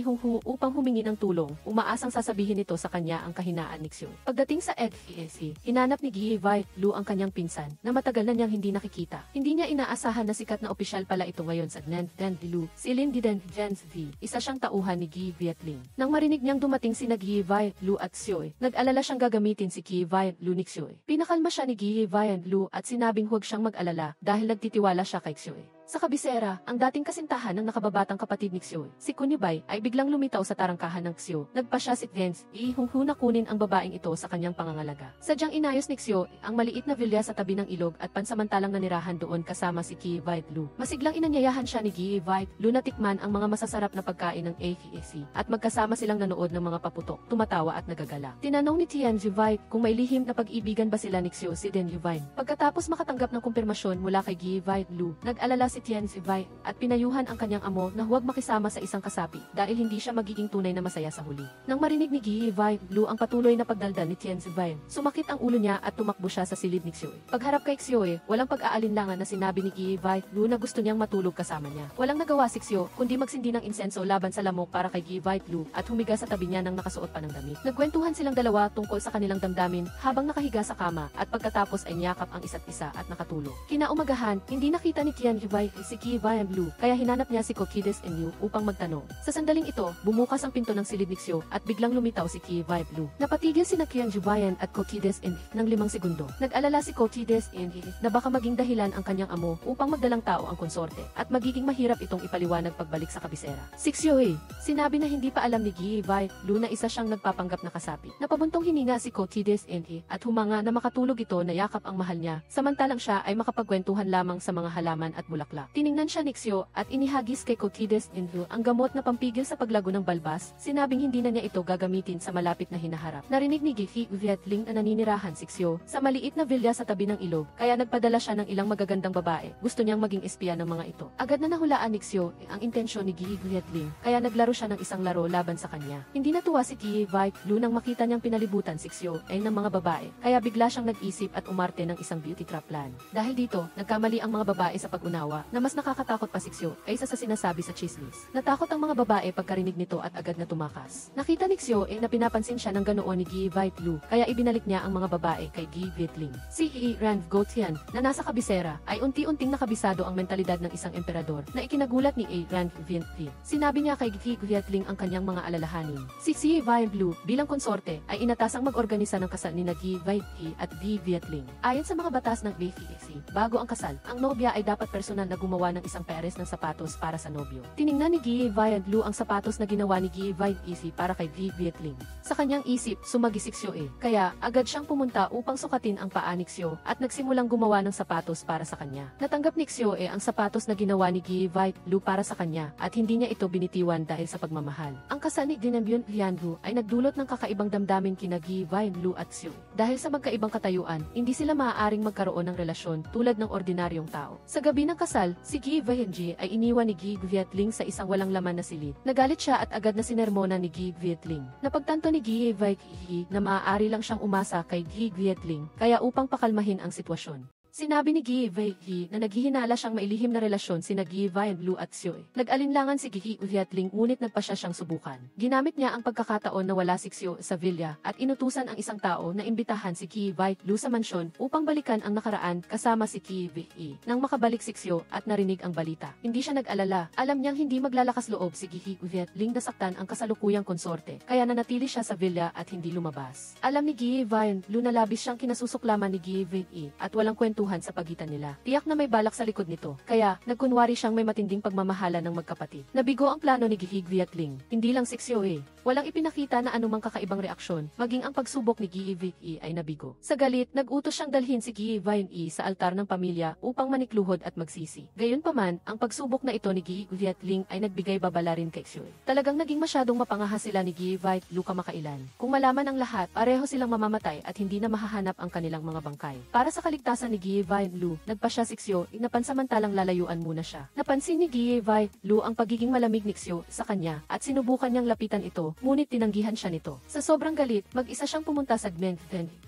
Honghu upang humingi ng tulong, umaasang sasabihin nito sa kanya ang kahinaan ni Xioi. Pagdating sa EDC, hinanap ni Gi Lu ang kanyang pinsan na matagal na niyang hindi nakikita. Hindi niya inaasahan na sikat na opisyal pala ito ngayon sa Lu, si Lin Diden Jensv, isa siyang tauhan ni Gi Vietling. Nang marinig niyang dumating sina Gi Lu at Xioi, nag-alala siyang gagamitin si Gi Lu ni Xioi. Pinakalma siya ni Gi Lu at sinabing huwag siyang mag-alala dahil nagtitiwala siya kay Xioi. Sa kabisera, ang dating kasintahan ng nakababatang kapatid ni Xiu, si Kunyubay, ay biglang lumitaw sa tarangkahan ng Xiu. Nagpa siya si Gens, ihunghu na kunin ang babaeng ito sa kanyang pangangalaga. Sadyang inayos ni Xiu ang maliit na vilya sa tabi ng ilog at pansamantalang nanirahan doon kasama si Qi Lu. Masiglang inanyayahan siya ni Qi Lu na tikman ang mga masasarap na pagkain ng AFC at magkasama silang nanood ng mga paputok, tumatawa at nagagala. Tinanong ni Tian Juvai kung may lihim na pag-ibigan ba sila ni Xiu si Den Yuvai. Pagkatapos makatanggap ng kumpirmasyon mula kay Qi Lu, nag-alala si Tian Juvai at pinayuhan ang kanyang amo na huwag makisama sa isang kasapi dahil hindi siya magiging tunay na masaya sa huli. Nang marinig ni Qi Lu ang patuloy na pagdaldal ni Tian Juvai, sumakit ang ulo niya at tumakbo siya sa silid ni Xiu. Pagharap kay Xiu, walang pag-aalinlangan na sinabi ni Qi Lu na gusto niyang matulog kasama niya. Walang nagawa si Xiu kundi magsindi ng insenso laban sa lamok para kay Qi Lu at humiga sa tabi niya nang nakasuot pa ng damit. Nagkwentuhan silang dalawa tungkol sa kanilang damdamin habang nakahiga sa kama at pagkatapos ay niyakap ang isa't isa at nakatulog. Kinaumagahan, hindi nakita ni Tian Juvai si Qi Lu kaya hinanap niya si Kokides Enyu upang magtanong. Sa sandaling ito, bumukas ang pinto ng silid ni Xiu at biglang lumitaw si Qi Lu. Napatigil sina Tian Juvai at Kokides Enyu ng 5 segundo. Nag-alala si Kokides Enyu na baka maging dahilan ang kanyang amo upang magdalang tao ang konsorte at magiging mahirap itong ipaliwanag pagbalik sa kabisera. Si Xiu, sinabi na hindi pa alam ni Qi Lu na isa siyang nagpapanggap na kasapi. Napabuntong hininga si Kokides Enyu at humanga na makatulog ito na yakap ang mahal niya, samantalang siya ay makapagkwentuhan lamang sa mga halaman at bulaklak. Tiningnan siya ni Xiu at inihagis kay Kokides Enyu ang gamot na pampigil sa paglago ng balbas, sinabing hindi na niya ito gagamitin sa malapit na hinaharap. Narinig ni Qi Vietling na naninirahan si Xiu sa maliit na vilya sa tabi ng ilog, kaya nagpadala siya ng ilang magagandang babae. Gusto niyang maging espiya ng mga ito. Agad na nahulaan ni Xiu ang intensyon ni Qi Vietling, kaya naglaro siya ng isang laro laban sa kanya. Hindi natuwa si Qi Lu nang makita niyang pinalibutan si Xiu ay ng mga babae, kaya bigla siyang nag-isip at umarte ng isang beauty trap plan. Dahil dito, nagkamali ang mga babae sa pag-unawa na mas nakakatakot pa si Xiu kaysa sa sinasabi sa chismis. Natakot ang mga babae pagkarinig nito at agad na tumakas. Nakita ni Xiu na pinapansin siya ng ganoon ni Qi Lu, kaya ibinalik niya ang mga babae kay Qi Vietling. Si He Rand Gotian na nasa kabisera ay unti-unting nakabisado ang mentalidad ng isang emperador na ikinagulat ni A. Rand Vietling. Sinabi niya kay Qi Vietling ang kanyang mga alalahanin. Si Xi Lu bilang konsorte ay inatasang mag-organisa ng kasal ni Qi at Qi Vietling. Ayon sa mga batas ng BFEC, bago ang kasal, ang nobya ay dapat personal na gumawa ng isang pares ng sapatos para sa nobyo. Tiningnan ni Qi Lu ang sapatos na ginawa ni Qi para kay Qi Vietling. Sa kanyang isip, sumagi si Xiu kaya agad siyang pumunta upang sukatin ang paa ni Xiu at nagsimulang gumawa ng sapatos para sa kanya. Natanggap ni Xiu ang sapatos na ginawa ni Qi Lu para sa kanya at hindi niya ito binitiwan dahil sa pagmamahal. Ang kasal ni Dinambyon Lianhu ay nagdulot ng kakaibang damdamin kina Qi Lu at Xiu. Dahil sa magkaibang katayuan, hindi sila maaaring magkaroon ng relasyon tulad ng ordinaryong tao. Sa gabi ng kasal, si Qi Vietling ay iniwan ni Qi Vietling sa isang walang laman na silid. Nagalit siya at agad na sinermona ni Qi Vietling. Napagtanto ni Qi Vietling na maaari lang siyang umasa kay Qi Vietling, kaya upang pakalmahin ang sitwasyon. Sinabi ni Qi na naghihinala siyang mailihim na relasyon sina Qi Lu at Xiu. Nag-alinlangan si Qi Vietling ngunit nagpasya siyang subukan. Ginamit niya ang pagkakataon na wala si Xiu sa villa at inutusan ang isang tao na imbitahan si Qi Lu sa mansyon upang balikan ang nakaraan kasama si Qi Nang makabalik si Xiu at narinig ang balita, hindi siya nag-alala. Alam niyang hindi maglalakas loob si Qi Vietling na saktan ang kasalukuyang konsorte, kaya nanatili siya sa villa at hindi lumabas. Alam ni Qi Lu na labis siyang kinasusuklaman ni Qi at walang kwento sa pagitan nila. Tiyak na may balak sa likod nito, kaya nagkunwari siyang may matinding pagmamahala ng magkapatid. Nabigo ang plano ni Qi Vietling. Hindi lang si Xiu walang ipinakita na anumang kakaibang reaksyon, maging ang pagsubok ni Qi ay nabigo. Sa galit, nag-utos siyang dalhin si Qi sa altar ng pamilya upang manikluhod at magsisi. Gayunpaman, ang pagsubok na ito ni Qi Vietling ay nagbigay babala rin kay Xiu. Talagang naging masyadong mapangahas sila ni Qi Lu kamakailan. Kung malaman ang lahat, pareho silang mamamatay at hindi na mahahanap ang kanilang mga bangkay. Para sa kaligtasan ni Qi Lu, nagpasya si Xiu na pansamantalang lalayuan muna siya. Napansin ni Qi Lu ang pagiging malamig ni Xiu sa kanya at sinubukan niyang lapitan ito, ngunit tinanggihan siya nito. Sa sobrang galit, mag-isa siyang pumunta sa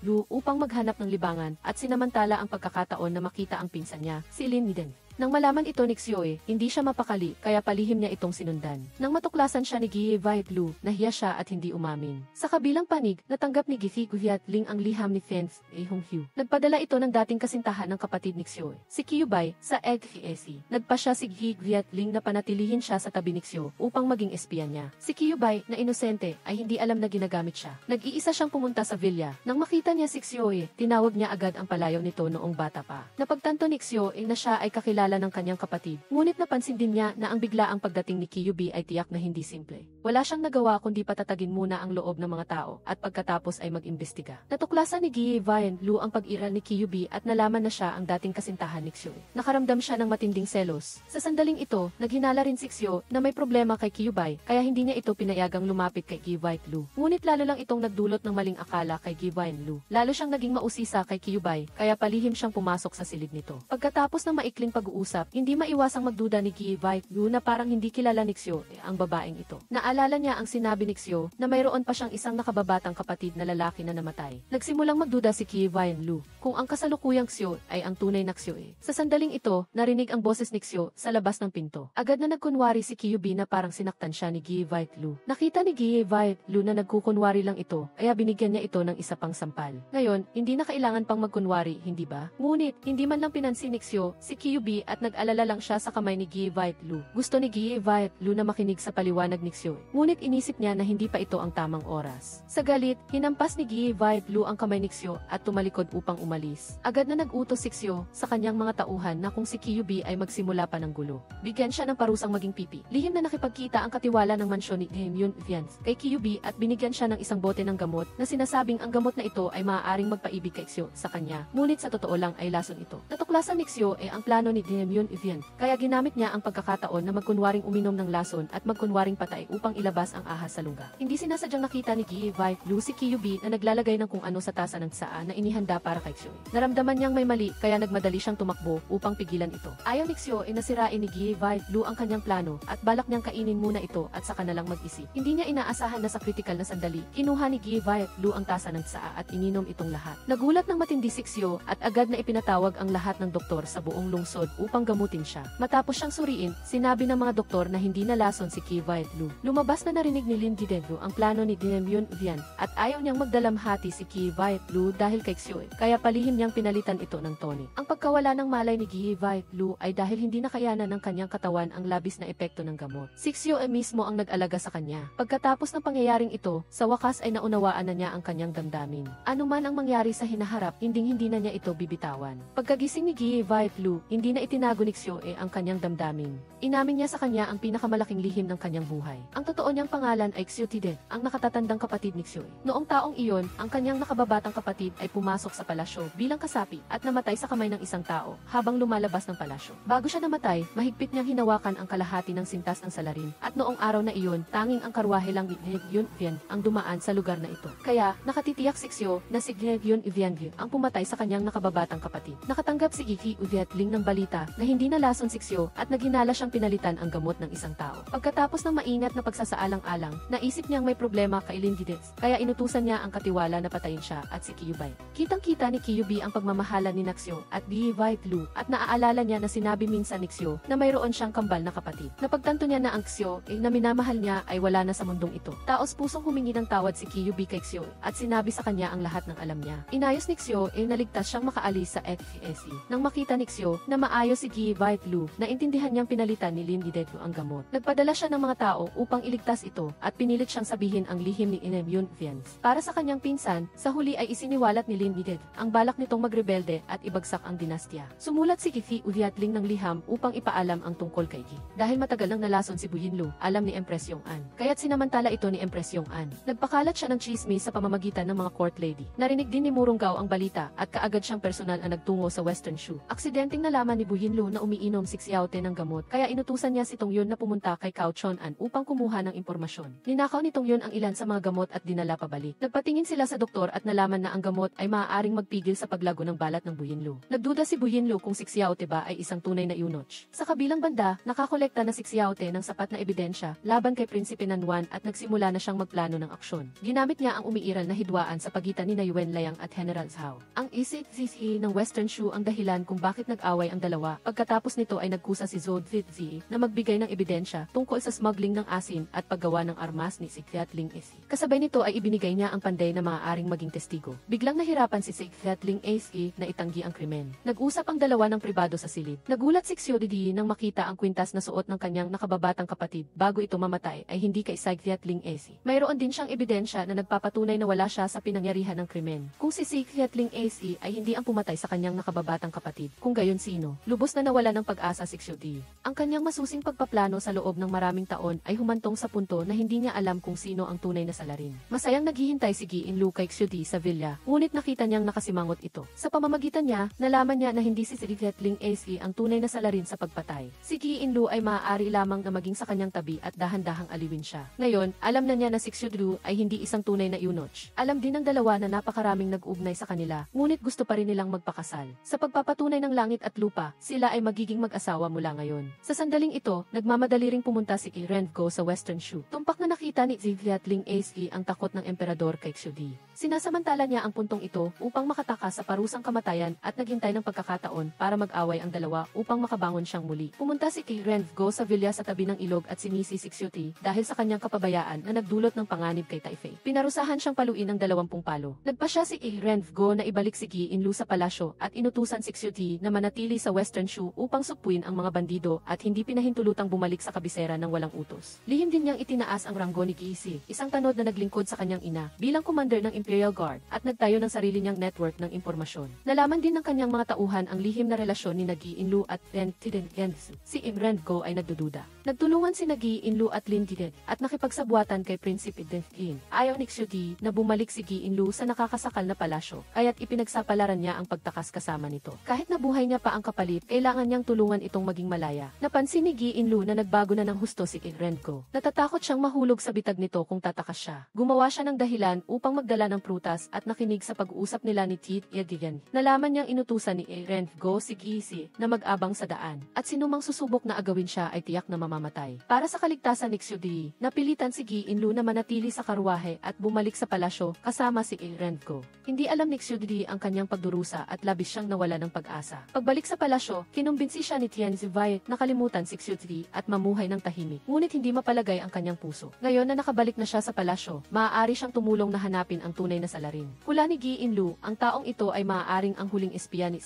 Lu upang maghanap ng libangan at sinamantala ang pagkakataon na makita ang pinsan niya, si Lin Miden. Nang malaman ito ni Xiu, hindi siya mapakali, kaya palihim niya itong sinundan. Nang matuklasan siya ni Qi Lu, nahiya siya at hindi umamin. Sa kabilang panig, natanggap ni Qi Vietling ang liham ni Fence Honghu. Nagpadala ito ng dating kasintahan ng kapatid ni Xiu, si Qiubay, sa EGFEC. Nagpasya si Qi Vietling na panatilihin siya sa tabi ni Xiu upang maging espiya niya. Si Qiubay, na inosente, ay hindi alam na ginagamit siya. Nag-iisa siyang pumunta sa villa. Nang makita niya si Xiu, tinawag niya agad ang palayaw nito noong bata pa. Napagtanto ni Xiu na siya ay kakilala pangalan ng kanyang kapatid. Ngunit napansin din niya na ang biglaang pagdating ni Kyubi ay tiyak na hindi simple. Wala siyang nagawa kundi patatagin muna ang loob ng mga tao at pagkatapos ay mag-imbestiga. Natuklasan ni Gi Lu ang pag-iral ni Kyubi at nalaman na siya ang dating kasintahan ni Xiu. Nakaramdam siya ng matinding selos. Sa sandaling ito, naghinala rin si Xiu na may problema kay Kyubi kaya hindi niya ito pinayagang lumapit kay Gi Lu. Ngunit lalo lang itong nagdulot ng maling akala kay Gi Lu. Lalo siyang naging mausisa kay Kyubi kaya palihim siyang pumasok sa silid nito. Pagkatapos ng maikling pag-uusap, hindi maiwasang magduda ni Gi Lu na parang hindi kilala ni Xiu ang babaeng ito. Naalala niya ang sinabi ni Xiu na mayroon pa siyang isang nakababatang kapatid na lalaki na namatay. Nagsimulang magduda si Gi Lu kung ang kasalukuyang Xiu ay ang tunay na Xiu. Sa sandaling ito, narinig ang boses ni Xiu sa labas ng pinto. Agad na nagkunwari si Kyubi na parang sinaktan siya ni Gi Lu. Nakita ni Gi Lu na nagkukunwari lang ito, kaya binigyan niya ito ng isa pang sampal. Ngayon, hindi na kailangan pang magkunwari, hindi ba? Ngunit, hindi man lang pinansin ni Xiu si Kyubi at nag-alala lang siya sa kamay ni Gi Lu. Gusto ni Gi Lu na makinig sa paliwanag ni Xiu. Ngunit inisip niya na hindi pa ito ang tamang oras. Sa galit, hinampas ni Gi Lu ang kamay ni Xiu at tumalikod upang umalis. Agad na nag-utos si Xiu sa kanyang mga tauhan na kung si Kyubi ay magsimula pa ng gulo, bigyan siya ng parusang maging pipi. Lihim na nakipagkita ang katiwala ng mansyon ni Hyun Vians kay Kyubi at binigyan siya ng isang bote ng gamot na sinasabing ang gamot na ito ay maaaring magpaibig kay Xiu sa kanya. Ngunit sa totoo lang ay lason ito. Natuklasan ni Xiu ang plano ni Hyun Vians kaya ginamit niya ang pagkakataon na magkunwaring uminom ng lason at magkunwaring patay upang ilabas ang ahas sa lugar. Hindi sinasadyang nakita ni Gi Lu si Kyubi na naglalagay ng kung ano sa tasa ng tsaa na inihanda para kay Xiu. Naramdaman niyang may mali kaya nagmadali siyang tumakbo upang pigilan ito. Ayaw ni Xiu nasirain ni Gi Lu ang kanyang plano at balak niyang kainin muna ito at saka na lang mag-isip. Hindi niya inaasahan na sa kritikal na sandali, kinuha ni Gi Lu ang tasa ng tsaa at ininom itong lahat. Nagulat ng matindi si Xiu at agad na ipinatawag ang lahat ng doktor sa buong lungsod upang gamutin siya. Matapos siyang suriin, sinabi ng mga doktor na hindi nalason si Gi Lu. Lumabas na narinig ni Lin Didegu ang plano ni Hyun Vian at ayaw niyang magdalamhati si Gi Lu dahil kay Xiu kaya palihim niyang pinalitan ito ng tonic. Ang pagkawala ng malay ni Gi Lu ay dahil hindi nakayanan ng kanyang katawan ang labis na epekto ng gamot. Si Xiu mismo ang nag-alaga sa kanya. Pagkatapos ng pangyayaring ito, sa wakas ay naunawaan na niya ang kanyang damdamin. Ano man ang mangyari sa hinaharap, hindi na niya ito bibitawan. Pagkagising ni Gi Lu, hindi na itinago ni Xiu ang kanyang damdamin. Inamin niya sa kanya ang pinakamalaking lihim ng kanyang buhay. Ang totoo niyang pangalan ay Xiu Tide, ang nakatatandang kapatid ni Xiu. Noong taong iyon, ang kanyang nakababatang kapatid ay pumasok sa palasyo bilang kasapi at namatay sa kamay ng isang tao habang lumalabas ng palasyo. Bago siya namatay, mahigpit niyang hinawakan ang kalahati ng sintas ng salarin at noong araw na iyon, tanging ang karwahe lang ni Hyun Vian ang dumaan sa lugar na ito. Kaya, nakatitiyak si Xiu na si Hyun Vian ang pumatay sa kanyang nakababatang kapatid. Nakatanggap si Gi Ling ng balita na hindi nalason si Xiu at naghinala siyang pinalitan ang gamot ng isang tao. Pagkatapos ng maingat na pagsasaalang-alang, naisip niyang may problema kay Lin Didens, kaya inutusan niya ang katiwala na patayin siya at si Kyubi. Kitang-kita ni Kyubi ang pagmamahalan ni Xiu at Gi Lu at naaalala niya na sinabi minsan ni Xiu na mayroon siyang kambal na kapatid. Napagtanto niya na ang Xiu na minamahal niya ay wala na sa mundong ito. Taos pusong humingi ng tawad si Kyubi kay Xiu at sinabi sa kanya ang lahat ng alam niya. Inayos ni Xiu naligtas siyang makaalis sa FESE. Nang makita ni Xiu na maayos si Gi Lu, naintindihan niyang pinalitan ni Lin Didegu ang gamot. Nagpadala siya ng mga tao upang iligtas ito at pinilit siyang sabihin ang lihim ni Hyun Vian. Para sa kanyang pinsan, sa huli ay isiniwalat ni Lin Didegu ang balak nitong magrebelde at ibagsak ang dinastya. Sumulat si Gi Ling ng liham upang ipaalam ang tungkol kay Gi. Dahil matagal nang nalason si Buyinlu, alam ni Empress Yong-an. Kaya't sinamantala ito ni Empress Yong-an. Nagpakalat siya ng chismis sa pamamagitan ng mga court lady. Narinig din ni Murunggao ang balita at kaagad siyang personal na nagtungo sa Western Shu. Aksidenteng nalaman ni Buyinlu na umiinom si Xiaote ng gamot kaya inutusan niya si Tongyun na pumunta kay Cao Chon-an upang kumuha ng impormasyon. Ninakaw ni Tongyun ang ilan sa mga gamot at dinala pabalik. Nagpatingin sila sa doktor at nalaman na ang gamot ay maaaring magpigil sa paglago ng balat ng Buyinlu. Nagduda si Buyinlu kung si Xiaote ba ay isang tunay na eunuch. Sa kabilang banda, nakakolekta na si Xiaote ng sapat na ebidensya laban kay Prinsipe Nanwan at nagsimula na siyang magplano ng aksyon. Ginamit niya ang umiiral na hidwaan sa pagitan ni Yuan Liang at General Zhao. Ang isip-zihi ng Western Shu ang dahilan kung bakit nag-away ang dalawa. Pagkatapos nito ay nagkusa si Zhou Zizi na magbigay ng ebidensya tungkol sa smuggling ng asin at paggawa ng armas ni si Xiatling Esi. Kasabay nito ay ibinigay niya ang panday na maaaring maging testigo. Biglang nahirapan si Xiatling Esi na itanggi ang krimen. Nag-usap ang dalawa ng pribado sa silid. Nagulat si Xiu Didi nang makita ang kwintas na suot ng kanyang nakababatang kapatid bago ito mamatay ay hindi kay Xiatling Esi. Mayroon din siyang ebidensya na nagpapatunay na wala siya sa pinangyarihan ng krimen. Kung si Xiatling Esi ay hindi ang pumatay sa kanyang nakababatang kapatid, kung gayon sino, lubos Lubos na nawala ng pag-asa si Xiudi. Ang kanyang masusing pagpaplano sa loob ng maraming taon ay humantong sa punto na hindi niya alam kung sino ang tunay na salarin. Masayang naghihintay si Gi Inlu kay Xiudi sa villa, ngunit nakita niyang nakasimangot ito. Sa pamamagitan niya, nalaman niya na hindi si Ling Ace ang tunay na salarin sa pagpatay. Si Gi Inlu ay maaari lamang na maging sa kanyang tabi at dahan-dahang aliwin siya. Ngayon, alam na niya na si Xiudi ay hindi isang tunay na eunuch. Alam din ng dalawa na napakaraming nag-ugnay sa kanila, ngunit gusto pa rin nilang magpakasal. Sa pagpapatunay ng langit at lupa, sila ay magiging mag-asawa mula ngayon. Sa sandaling ito, nagmamadali ring pumunta si Rengo sa Western Shu. Tumpak na nakita ni Ling Ace ang takot ng emperador kay Xiudi. Sinasamantala niya ang puntong ito upang makatakas sa parusang kamatayan at naghintay ng pagkakataon para mag-away ang dalawa upang makabangon siyang muli. Pumunta si Rengo sa villa sa tabi ng ilog at sinisi si Xiudi dahil sa kanyang kapabayaan na nagdulot ng panganib kay Taifei. Pinarusahan siyang paluin ng 20 palo. Nagpa siya si Rengo na ibalik si Gi Inlu sa palasyo at inutusan si Xiudi na manatili sa Western Shu upang suppuin ang mga bandido at hindi pinahintulutang bumalik sa kabisera ng walang utos. Lihim din niyang itinaas ang ranggo ni Gi, isang tanod na naglingkod sa kanyang ina bilang commander ng Imperial Guard at nagtayo ng sarili niyang network ng impormasyon. Nalaman din ng kanyang mga tauhan ang lihim na relasyon ni Gi Inlu at Lin Tidengensu. Si Rengo ay nagdududa. Nagtulungan si Gi Inlu at Lin Tiden at nakipagsabuatan kay Prinsipe Denlin. Ayaw ni Xiudi na bumalik si Gi Inlu sa nakakasakal na palasyo, kaya't ipinagsapalaran niya ang pagtakas kasama nito. Kahit nabuhay niya pa ang kapalit, kailangan niyang tulungan itong maging malaya. Napansin ni Gi Inlu na nagbago na ng husto si Rengo. Natatakot siyang mahulog sa bitag nito kung tatakas siya. Gumawa siya ng dahilan upang magdala ng prutas at nakinig sa pag-uusap nila ni Tit Yedigan. Nalaman niyang inutusan ni Rengo si Gi na mag-abang sa daan, at sinumang susubok na agawin siya ay tiyak na mamamatay. Para sa kaligtasan ni Xiudi, napilitan si Gi Inlu na manatili sa karwahe at bumalik sa palasyo kasama si Rengo. Hindi alam ni Xiudi ang kanyang pagdurusa at labis siyang nawala ng pag-asa. Pagbalik sa palasyo, kinumbinsi siya ni Tian Zivai na kalimutan si Xiudi at mamuhay ng tahimik. Ngunit hindi mapalagay ang kanyang puso. Ngayon na nakabalik na siya sa palasyo, maaari siyang tumulong na hanapin ang tunay na salarin. Hula ni Gi Inlu, ang taong ito ay maaaring ang huling espiya ni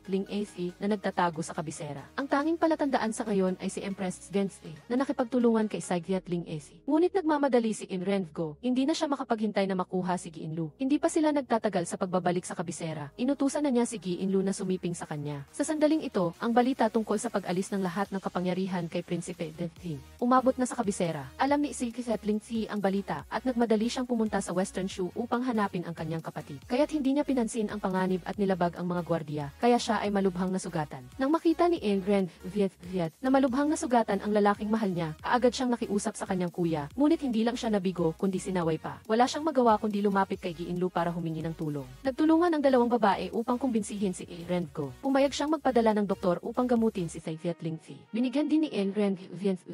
Ling Ace na nagtatago sa kabisera. Ang tanging palatandaan sa ngayon ay si Empress Gensei na nakipagtulungan kay Ling Ace. Ngunit nagmamadali si Rengo, hindi na siya makapaghintay na makuha si Gi Inlu. Hindi pa sila nagtatagal sa pagbabalik sa kabisera. Inutusan na niya si Gi Inlu na sumiping sa kanya. Sa sandaling ito, ang balita tungkol sa pag-alis ng lahat ng kapangyarihan kay Prinsipe Denlin umabot na sa kabisera. Alam ni Ling Ace ang balita at nagmadali siyang pumunta sa Western Shu upang hanapin ang kanyang kapatid. Kaya't hindi niya pinansin ang panganib at nilabag ang mga gwardiya, kaya siya ay malubhang nasugatan. Nang makita ni Viet na malubhang nasugatan ang lalaking mahal niya, kaagad siyang nakiusap sa kanyang kuya, ngunit hindi lang siya nabigo kundi sinaway pa. Wala siyang magawa kundi lumapit kay Gi Inlu para humingi ng tulong. Nagtulungan ang dalawang babae upang kumbinsihin si Rengo. Pumayag siyang magpadala ng doktor upang gamutin si Ling Ace. Binigyan din ni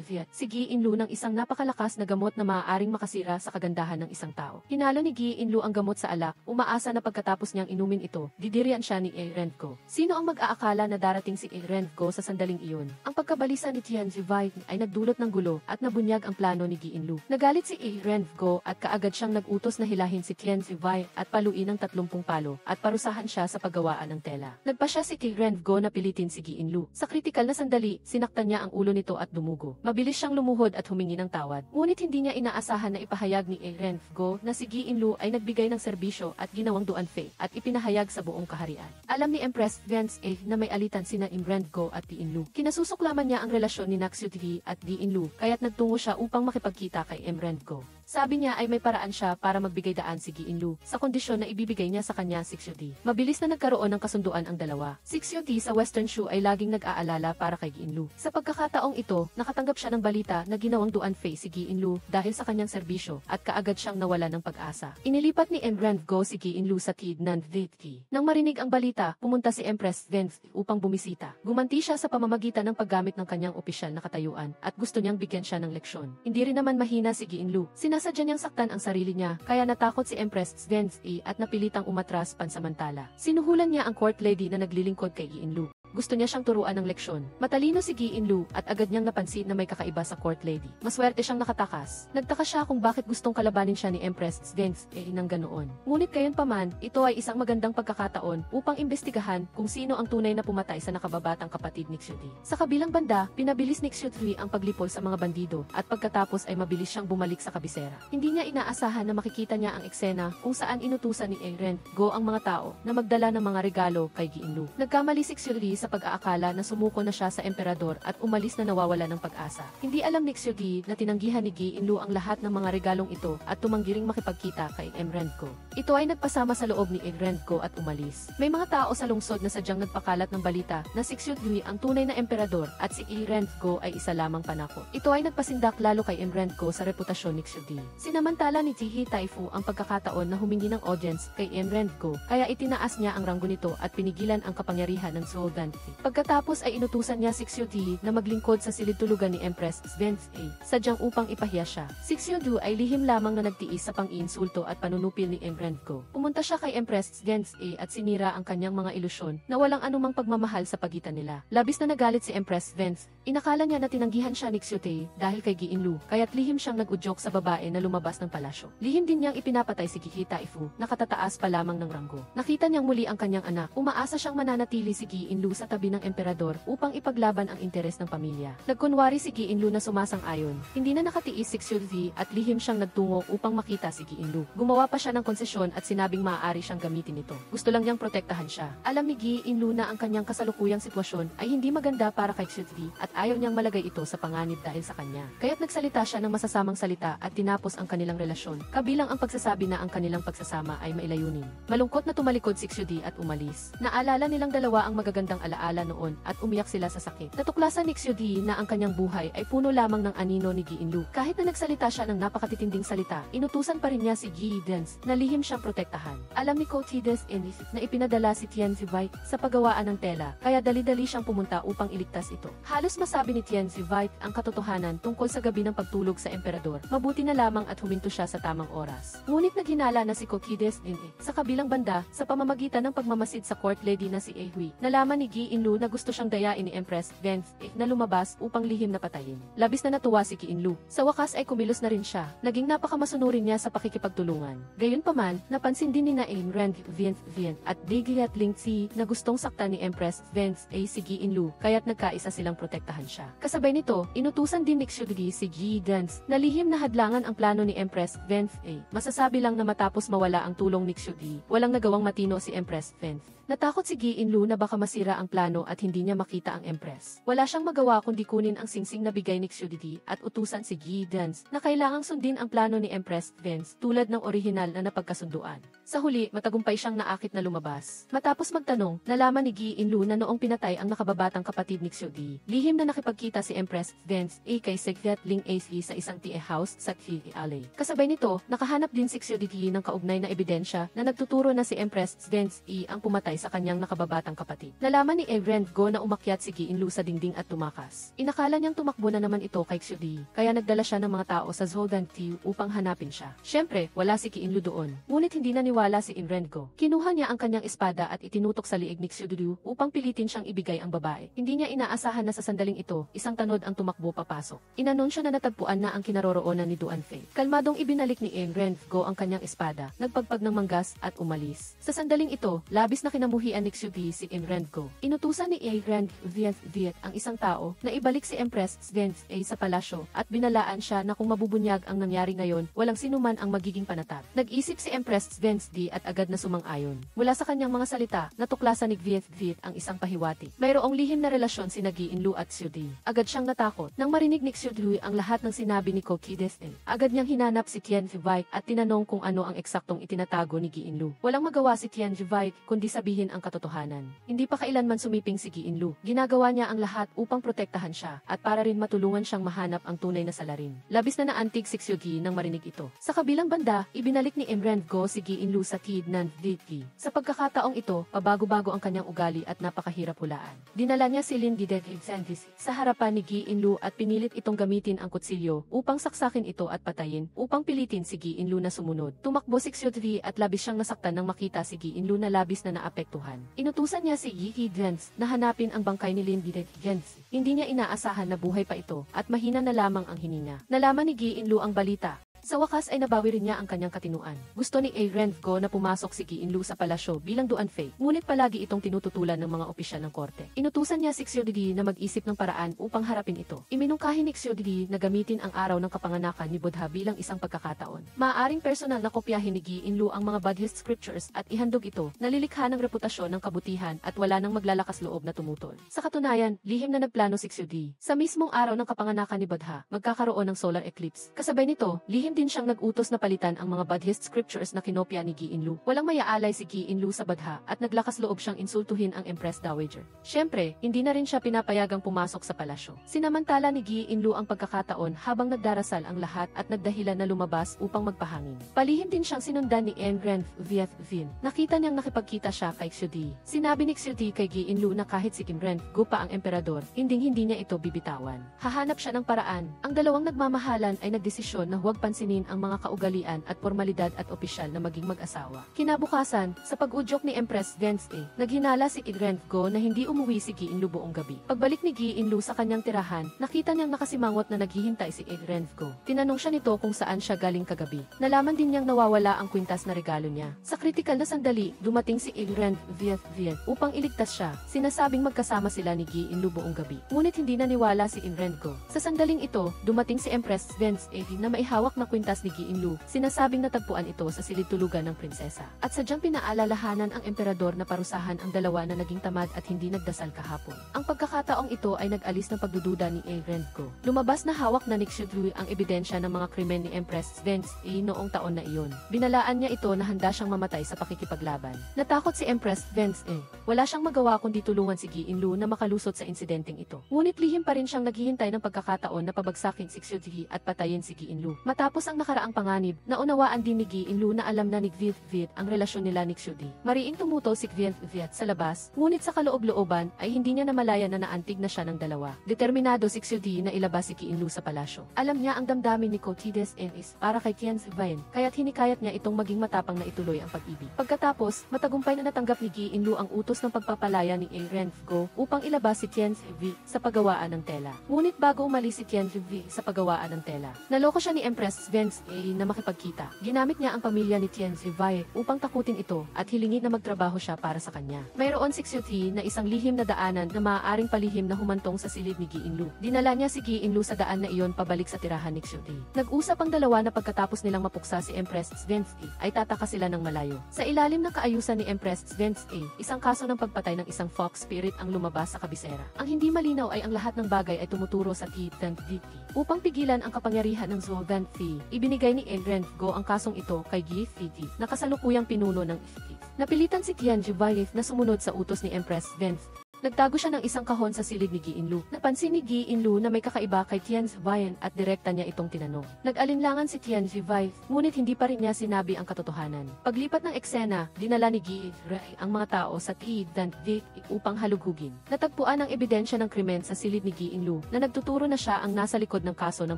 Viet si Gi Inlu ng isang napakalakas na gamot na maaaring makasira sa kagandahan ng isang tao. Hinalo ni Gi Inlu ang gamot sa alak, umaasa na pagkatapos niyang inumin ito, didirian siya ni Rengo. Sino ang mag-aakala na darating si Rengo sa sandaling iyon? Ang pagkabalisa ni Tian Zivai ay nagdulot ng gulo at nabunyag ang plano ni Gi Inlu. Nagalit si Rengo at kaagad siyang nag-utos na hilahin si Tian Zivai at paluin ng 30 palo at parusahan siya sa paggawaan ng tela. Nagpa siya si Rengo na pilitin si Gi Inlu. Sa kritikal na sandali, sinaktan niya ang ulo nito at dumugo. Mabilis siyang lumuhod at humingi ng tawad. Ngunit hindi niya inaasahan na ipahayag ni Rengo na si Gi Inlu ay nagbigay ng serbisyo at ginawang duanfe at ipinahayag sa buong kaharian. Alam ni Empress Gensei na may alitan sina Rengo at Gi Inlu. Kinasusuklaman niya ang relasyon ni Xiudi at Gi Inlu, kaya't nagtungo siya upang makipagkita kay Rengo. Sabi niya ay may paraan siya para magbigay daan si Gi Inlu sa kondisyon na ibibigay niya sa kanya si Xiudi. Mabilis na nagkaroon ng kasunduan ang dalawa. Si Xiudi sa Western Shu ay laging nag-aalala para kay Gi Inlu. Sa pagkakataong ito, nakatanggap siya ng balita na ginawang duanfe si Gi Inlu dahil sa kanyang serbisyo at kaagad siyang nawala ng pag-asa. Inilipat ni Rengo si Gi Inlu sa Tidnan Viti. Nang marinig ang balita, pumunta si Empress Gensei upang bumisita. Gumanti siya sa pamamagitan ng paggamit ng kanyang opisyal na katayuan at gusto niyang bigyan siya ng leksyon. Hindi rin naman mahina si Gi Inlu. Sinasadya niyang saktan ang sarili niya, kaya natakot si Empress Gensei at napilitang umatras pansamantala. Sinuhulan niya ang court lady na naglilingkod kay Gi Inlu. Gusto niya siyang turuan ng leksyon. Matalino si Gi Inlu at agad niyang napansin na may kakaiba sa court lady. Maswerte siyang nakatakas. Nagtaka siya kung bakit gustong kalabanin siya ni Empress Gensei ng ganoon. Ngunit gayunpaman, ito ay isang magandang pagkakataon upang imbestigahan kung sino ang tunay na pumatay sa nakababatang kapatid ni Xiudi. Sa kabilang banda, pinabilis ni Xiudi ang paglipol sa mga bandido at pagkatapos ay mabilis siyang bumalik sa kabisera. Hindi niya inaasahan na makikita niya ang eksena kung saan inutusan ni Rengo ang mga tao na magdala ng mga regalo kay Gi Inlu. Nagkamali si Xiudi sa sa pag-aakala na sumuko na siya sa emperador at umalis na nawawala ng pag-asa. Hindi alam ni Xiudi na tinanggihan ni Gi Inlu ang lahat ng mga regalong ito at tumanggi ring makipagkita kay Emrenko. Ito ay nagpasama sa loob ni Emrenko at umalis. May mga tao sa lungsod na sadyang nagpakalat ng balita na si Xiudi ang tunay na emperador at si Emrenko ay isa lamang panakot. Ito ay nagpasindak lalo kay Emrenko sa reputasyon ni Xiudi. Sinamantala ni Jihi Taifu ang pagkakataon na humingi ng audience kay Emrenko, kaya itinaas niya ang ranggo nito at pinigilan ang kapangyarihan ng Zoldanti. Pagkatapos ay inutusan niya si Xiudi na maglingkod sa silid-tulugan ni Empress Svenzi, sadyang upang ipahiya siya. Si Xiudi ay lihim lamang na nagtiis sa pang-iinsulto at panunupil ni Emrenko. Pumunta siya kay Empress Svenzi at sinira ang kanyang mga ilusyon na walang anumang pagmamahal sa pagitan nila. Labis na nagalit si Empress Svenzi. Inakala niya na tinanggihan siya ni Xiudi dahil kay Gi Inlu, kaya't lihim siyang nag-udyok sa babae na lumabas ng palasyo. Lihim din niyang ipinapatay si Jihi Taifu na katataas pa lamang ng ranggo. Nakita niyang muli ang kanyang anak. Umaasa siyang mananatili si Gi Inlu sa tabi ng emperador upang ipaglaban ang interes ng pamilya. Nagkunwari si Gi Inlu na sumasang-ayon. Hindi na nakatiis si Xiudi at lihim siyang nagtungo upang makita si Gi Inlu. Gumawa pa siya ng konsesyon at sinabing maaari siyang gamitin ito. Gusto lang niyang protektahan siya. Alam ni Gi Inlu na ang kanyang kasalukuyang sitwasyon ay hindi maganda para kay Xiudi at ayaw niyang malagay ito sa panganib dahil sa kanya. Kaya't nagsalita siya ng masasamang salita at tinapos ang kanilang relasyon, kabilang ang pagsasabi na ang kanilang pagsasama ay mailayunin. Malungkot na tumalikod si Xiudi at umalis. Naalala nilang dalawa ang magagandang alaala noon at umiyak sila sa sakit. Natuklasan ni Xiudi na ang kanyang buhay ay puno lamang ng anino ni Gi Inlu. Kahit na nagsalita siya ng napakatitinding salita, inutusan pa rin niya si Gi Dens na lihim siyang protektahan. Alam ni Cotides Ennis na ipinadala si Tian Zivite sa paggawaan ng tela, kaya dali-dali siyang pumunta upang iligtas ito. Halos masabi ni Tian Zivite ang katotohanan tungkol sa gabi ng pagtulog sa emperador. Mabuti na lamang at huminto siya sa tamang oras. Ngunit naghinala na si Cotides Ennis. Sa kabilang banda, sa pamamagitan ng pagmamasid sa court lady na si Ehui, nalaman ni Gi Inlu na gusto siyang dayain ni Empress Svenzi na lumabas upang lihim na patayin. Labis na natuwa si Gi Inlu. Sa wakas ay kumilos na rin siya. Naging napakamasunurin niya sa pakikipagtulungan. Gayunpaman, napansin din ni na Rand Vien at Digliat Lingzi na gustong saktan ni Empress Svenzi si Gi Inlu, kaya't nagkaisa silang protektahan siya. Kasabay nito, inutusan din ni Xiudi si Gi Dens na lihim na hadlangan ang plano ni Empress Svenzi. Masasabi lang na matapos mawala ang tulong ni Xiudi, walang nagawang matino si Empress Svenzi. Natakot si Gi Inlu na baka masira ang plano at hindi niya makita ang Empress. Wala siyang magawa kundi kunin ang singsing na bigay ni Xiudi at utusan si Gi Dens na kailangang sundin ang plano ni Empress Svenzi tulad ng orihinal na napagkasunduan. Sa huli, matagumpay siyang naakit na lumabas. Matapos magtanong, nalaman ni Gi Inlu na noong pinatay ang nakababatang kapatid ni Xiudi, lihim na nakipagkita si Empress Svenzi kay Segviat Ling Ace sa isang tea house sa Qi Alley. Kasabay nito, nakahanap din si Xiudi ng kaugnay na ebidensya na nagtuturo na si Empress Svenzi ang pumatay sa kanyang nakababatang kapatid. Nalaman ni Rengo na umakyat si Gi Inlu sa dingding at tumakas. Inakala niyang tumakbo na naman ito kay Xiudi, kaya nagdala siya ng mga tao sa Zoldanti upang hanapin siya. Siyempre, wala si Gi Inlu doon. Ngunit hindi naniwala si Rengo. Kinuha niya ang kanyang espada at itinutok sa liig ni Xiudi upang pilitin siyang ibigay ang babae. Hindi niya inaasahan na sa sandaling ito, isang tanod ang tumakbo papasok. Inanunsyo na natagpuan na ang kinaroroonan ni Duan Fei. Kalmadong ibinalik ni Rengo ang kanyang espada, nagpagpag ng manggas at umalis. Sa sandaling ito, labis na kinamuhian ni Xiudi si Rengo. Inutusan ni Rand Viet ang isang tao na ibalik si Empress Svenzi sa palasyo at binalaan siya na kung mabubunyag ang nangyari ngayon, walang sinuman ang magiging panatag. Nag-isip si Empress Svenzi at agad na sumang-ayon. Mula sa kanyang mga salita, natuklasan ni Viet ang isang pahiwati. Mayroong lihim na relasyon si Gi Inlu at Xiudi. Agad siyang natakot. Nang marinig ni Xiudi ang lahat ng sinabi ni Cotides agad niyang hinanap si Tian Zivite at tinanong kung ano ang eksaktong itinatago ni Gi Inlu. Walang magawa si Tian Zivite kundi sabihin ang katotohanan. Hindi pa kailanman sumiping si Gi Inlu. Ginagawa niya ang lahat upang protektahan siya at para rin matulungan siyang mahanap ang tunay na salarin. Labis na naantig si Xiudi nang marinig ito. Sa kabilang banda, ibinalik ni Rengo si Gi Inlu sa Tidnan Viti. Sa pagkakataong ito, pabago-bago ang kanyang ugali at napakahirap hulaan. Dinala niya si Lin Didet Sandis sa harapan ni Gi Inlu at pinilit itong gamitin ang kutsilyo upang saksakin ito at patayin upang pilitin si Gi Inlu na sumunod. Tumakbo si Xiudi at labis siyang nasaktan nang makita si Gi Inlu na labis na naapektuhan. Inutusan niya si Yi Dens na hanapin ang bangkay ni Lin Didet Gens. Hindi niya inaasahan na buhay pa ito at mahina na lamang ang hininga. Nalaman ni Gi Inlu ang balita. Sa wakas ay nabawi rin niya ang kanyang katinuan. Gusto ni Renfgo na pumasok si Gi-inlu sa palasyo bilang Duan Fei, ngunit palagi itong tinututulan ng mga opisyal ng korte. Inutusan niya si Xiudidi na mag-isip ng paraan upang harapin ito. Iminungkahi ni Xiudidi na gamitin ang araw ng kapanganakan ni Buddha bilang isang pagkakataon. Maaaring personal na kopyahin ni Gi-inlu ang mga Buddhist scriptures at ihandog ito, nalilikha ng reputasyon ng kabutihan at wala nang maglalakas loob na tumutol. Sa katunayan, lihim na nagplano si Xiudidi. Sa mismong araw ng kapanganakan ni Buddha, magkakaroon ng solar eclipse. Kasabay nito, lihim din siyang nag-utos na palitan ang mga Buddhist scriptures na kinopya ni Gi-inlu. Walang mayaalay si Gi-inlu sa Buddha at naglakas loob siyang insultuhin ang Empress Dowager. Siyempre, hindi na rin siya pinapayagang pumasok sa palasyo. Sinamantala ni Gi-inlu ang pagkakataon habang nagdarasal ang lahat at nagdahilan na lumabas upang magpahangin. Palihim din siyang sinundan ni Renfvin. Nakita niyang nakipagkita siya kay Xiudidi. Sinabi ni Xiudidi kay Gi-inlu na kahit si Renfgo pa ang emperador, hindi niya ito bibitawan. Hahanap siya ng paraan. Ang dalawang nagmamahalan ay nagdesisyon na huwag pansinin ang mga kaugalian at formalidad at opisyal na maging mag-asawa. Kinabukasan, sa pag-udyok ni Empress Vens'e, naghinala si Renfgo na hindi umuwi si Gi-inlu buong gabi. Pagbalik ni Gi-inlu sa kanyang tirahan, nakita niyang nakasimangot na naghihintay si Renfgo. Tinanong siya nito kung saan siya galing kagabi. Nalaman din niyang nawawala ang kwintas na regalo niya. Sa kritikal na sandali, dumating si Renfvin upang iligtas siya. Sinasabing magkasama sila ni Gi-inlu buong gabi. Ngunit hindi naniwala si Renfgo. Sa sandaling ito, dumating si Empress Vens'e na maihawak na kwintas ni Gi-inlu. Sinasabing natagpuan ito sa silid tulugan ng prinsesa. At sadyang pinaalalahanan ang emperador na parusahan ang dalawa na naging tamad at hindi nagdasal kahapon. Ang pagkakataong ito ay nag-alis ng pagdududa ni Renfgo. Lumabas na hawak na ni Xiudidi ang ebidensya ng mga krimen ni Empress Vens'e noong taon na iyon. Binalaan niya ito na handa siyang mamatay sa pakikipaglaban. Natakot si Empress Vens'e. Wala siyang magawa kundi tulungan si Gi-inlu na makalusot sa insidenteng ito. Ngunit lihim pa rin siyang naghihintay ng pagkakataon na pabagsakin si Xiudidi at patayin si Gi-inlu. Matapos ang nakaraang panganib, naunawaan din ni Gi-inlu na alam na ni Gviet ang relasyon nila ni Xiudidi. Mariing tumutol si Gviet sa labas, ngunit sa kaloob-looban ay hindi niya namalayan na naantig na siya ng dalawa. Determinado si Xiudidi na ilabas si Gi-inlu sa palasyo. Alam niya ang damdamin ni Cotides Enis para kay Tianzivine, kaya't hinikayat niya itong maging matapang na ituloy ang pag-ibig. Pagkatapos, matagumpay na natanggap ni Gi-inlu ang utos ng pagpapalaya ni Renfgo upang ilabas si Tianzivi sa paggawaan ng tela. Ngunit bago umalis si Tianzivi sa paggawaan ng tela, naloko siya ni Empress Vens'e na makipagkita. Ginamit niya ang pamilya ni Tianzivi upang takutin ito at hilingin na magtrabaho siya para sa kanya. Mayroon si Xiudidi na isang lihim na daanan na maaaring palihim na humantong sa silid ni Gi-inlu. Dinala niya si Gi-inlu sa daan na iyon pabalik sa tirahan ni Xiudidi. Nag-usap ang dalawa na pagkatapos nilang mapuksa si Empress Vens'e ay tataka sila ng malayo. Sa ilalim ng kaayusan ni Empress Vens'e, isang kaso ng pagpatay ng isang fox spirit ang lumabas sa kabisera. Ang hindi malinaw ay ang lahat ng bagay ay tumuturo sa Gi-Venti. Upang pigilan ang kapangyarihan ng Zhou-Venti, ibinigay ni Renfgo ang kasong ito kay Gi-Venti na kasalukuyang pinuno ng Ifti. Napilitan si Tianzivi na sumunod sa utos ni Empress Vens'e. Nagtago siya ng isang kahon sa silid ni Gi-inlu. Napansin ni Gi-inlu na may kakaiba kay Tianzivi at direkta niya itong tinanong. Nag-alinlangan si Tianzivi, ngunit hindi pa rin niya sinabi ang katotohanan. Paglipat ng eksena, dinala ni Gi-inlu ang mga tao sa Ti-Dan-Dik upang halugugin. Natagpuan ang ebidensya ng krimen sa silid ni Gi-inlu na nagtuturo na siya ang nasa likod ng kaso ng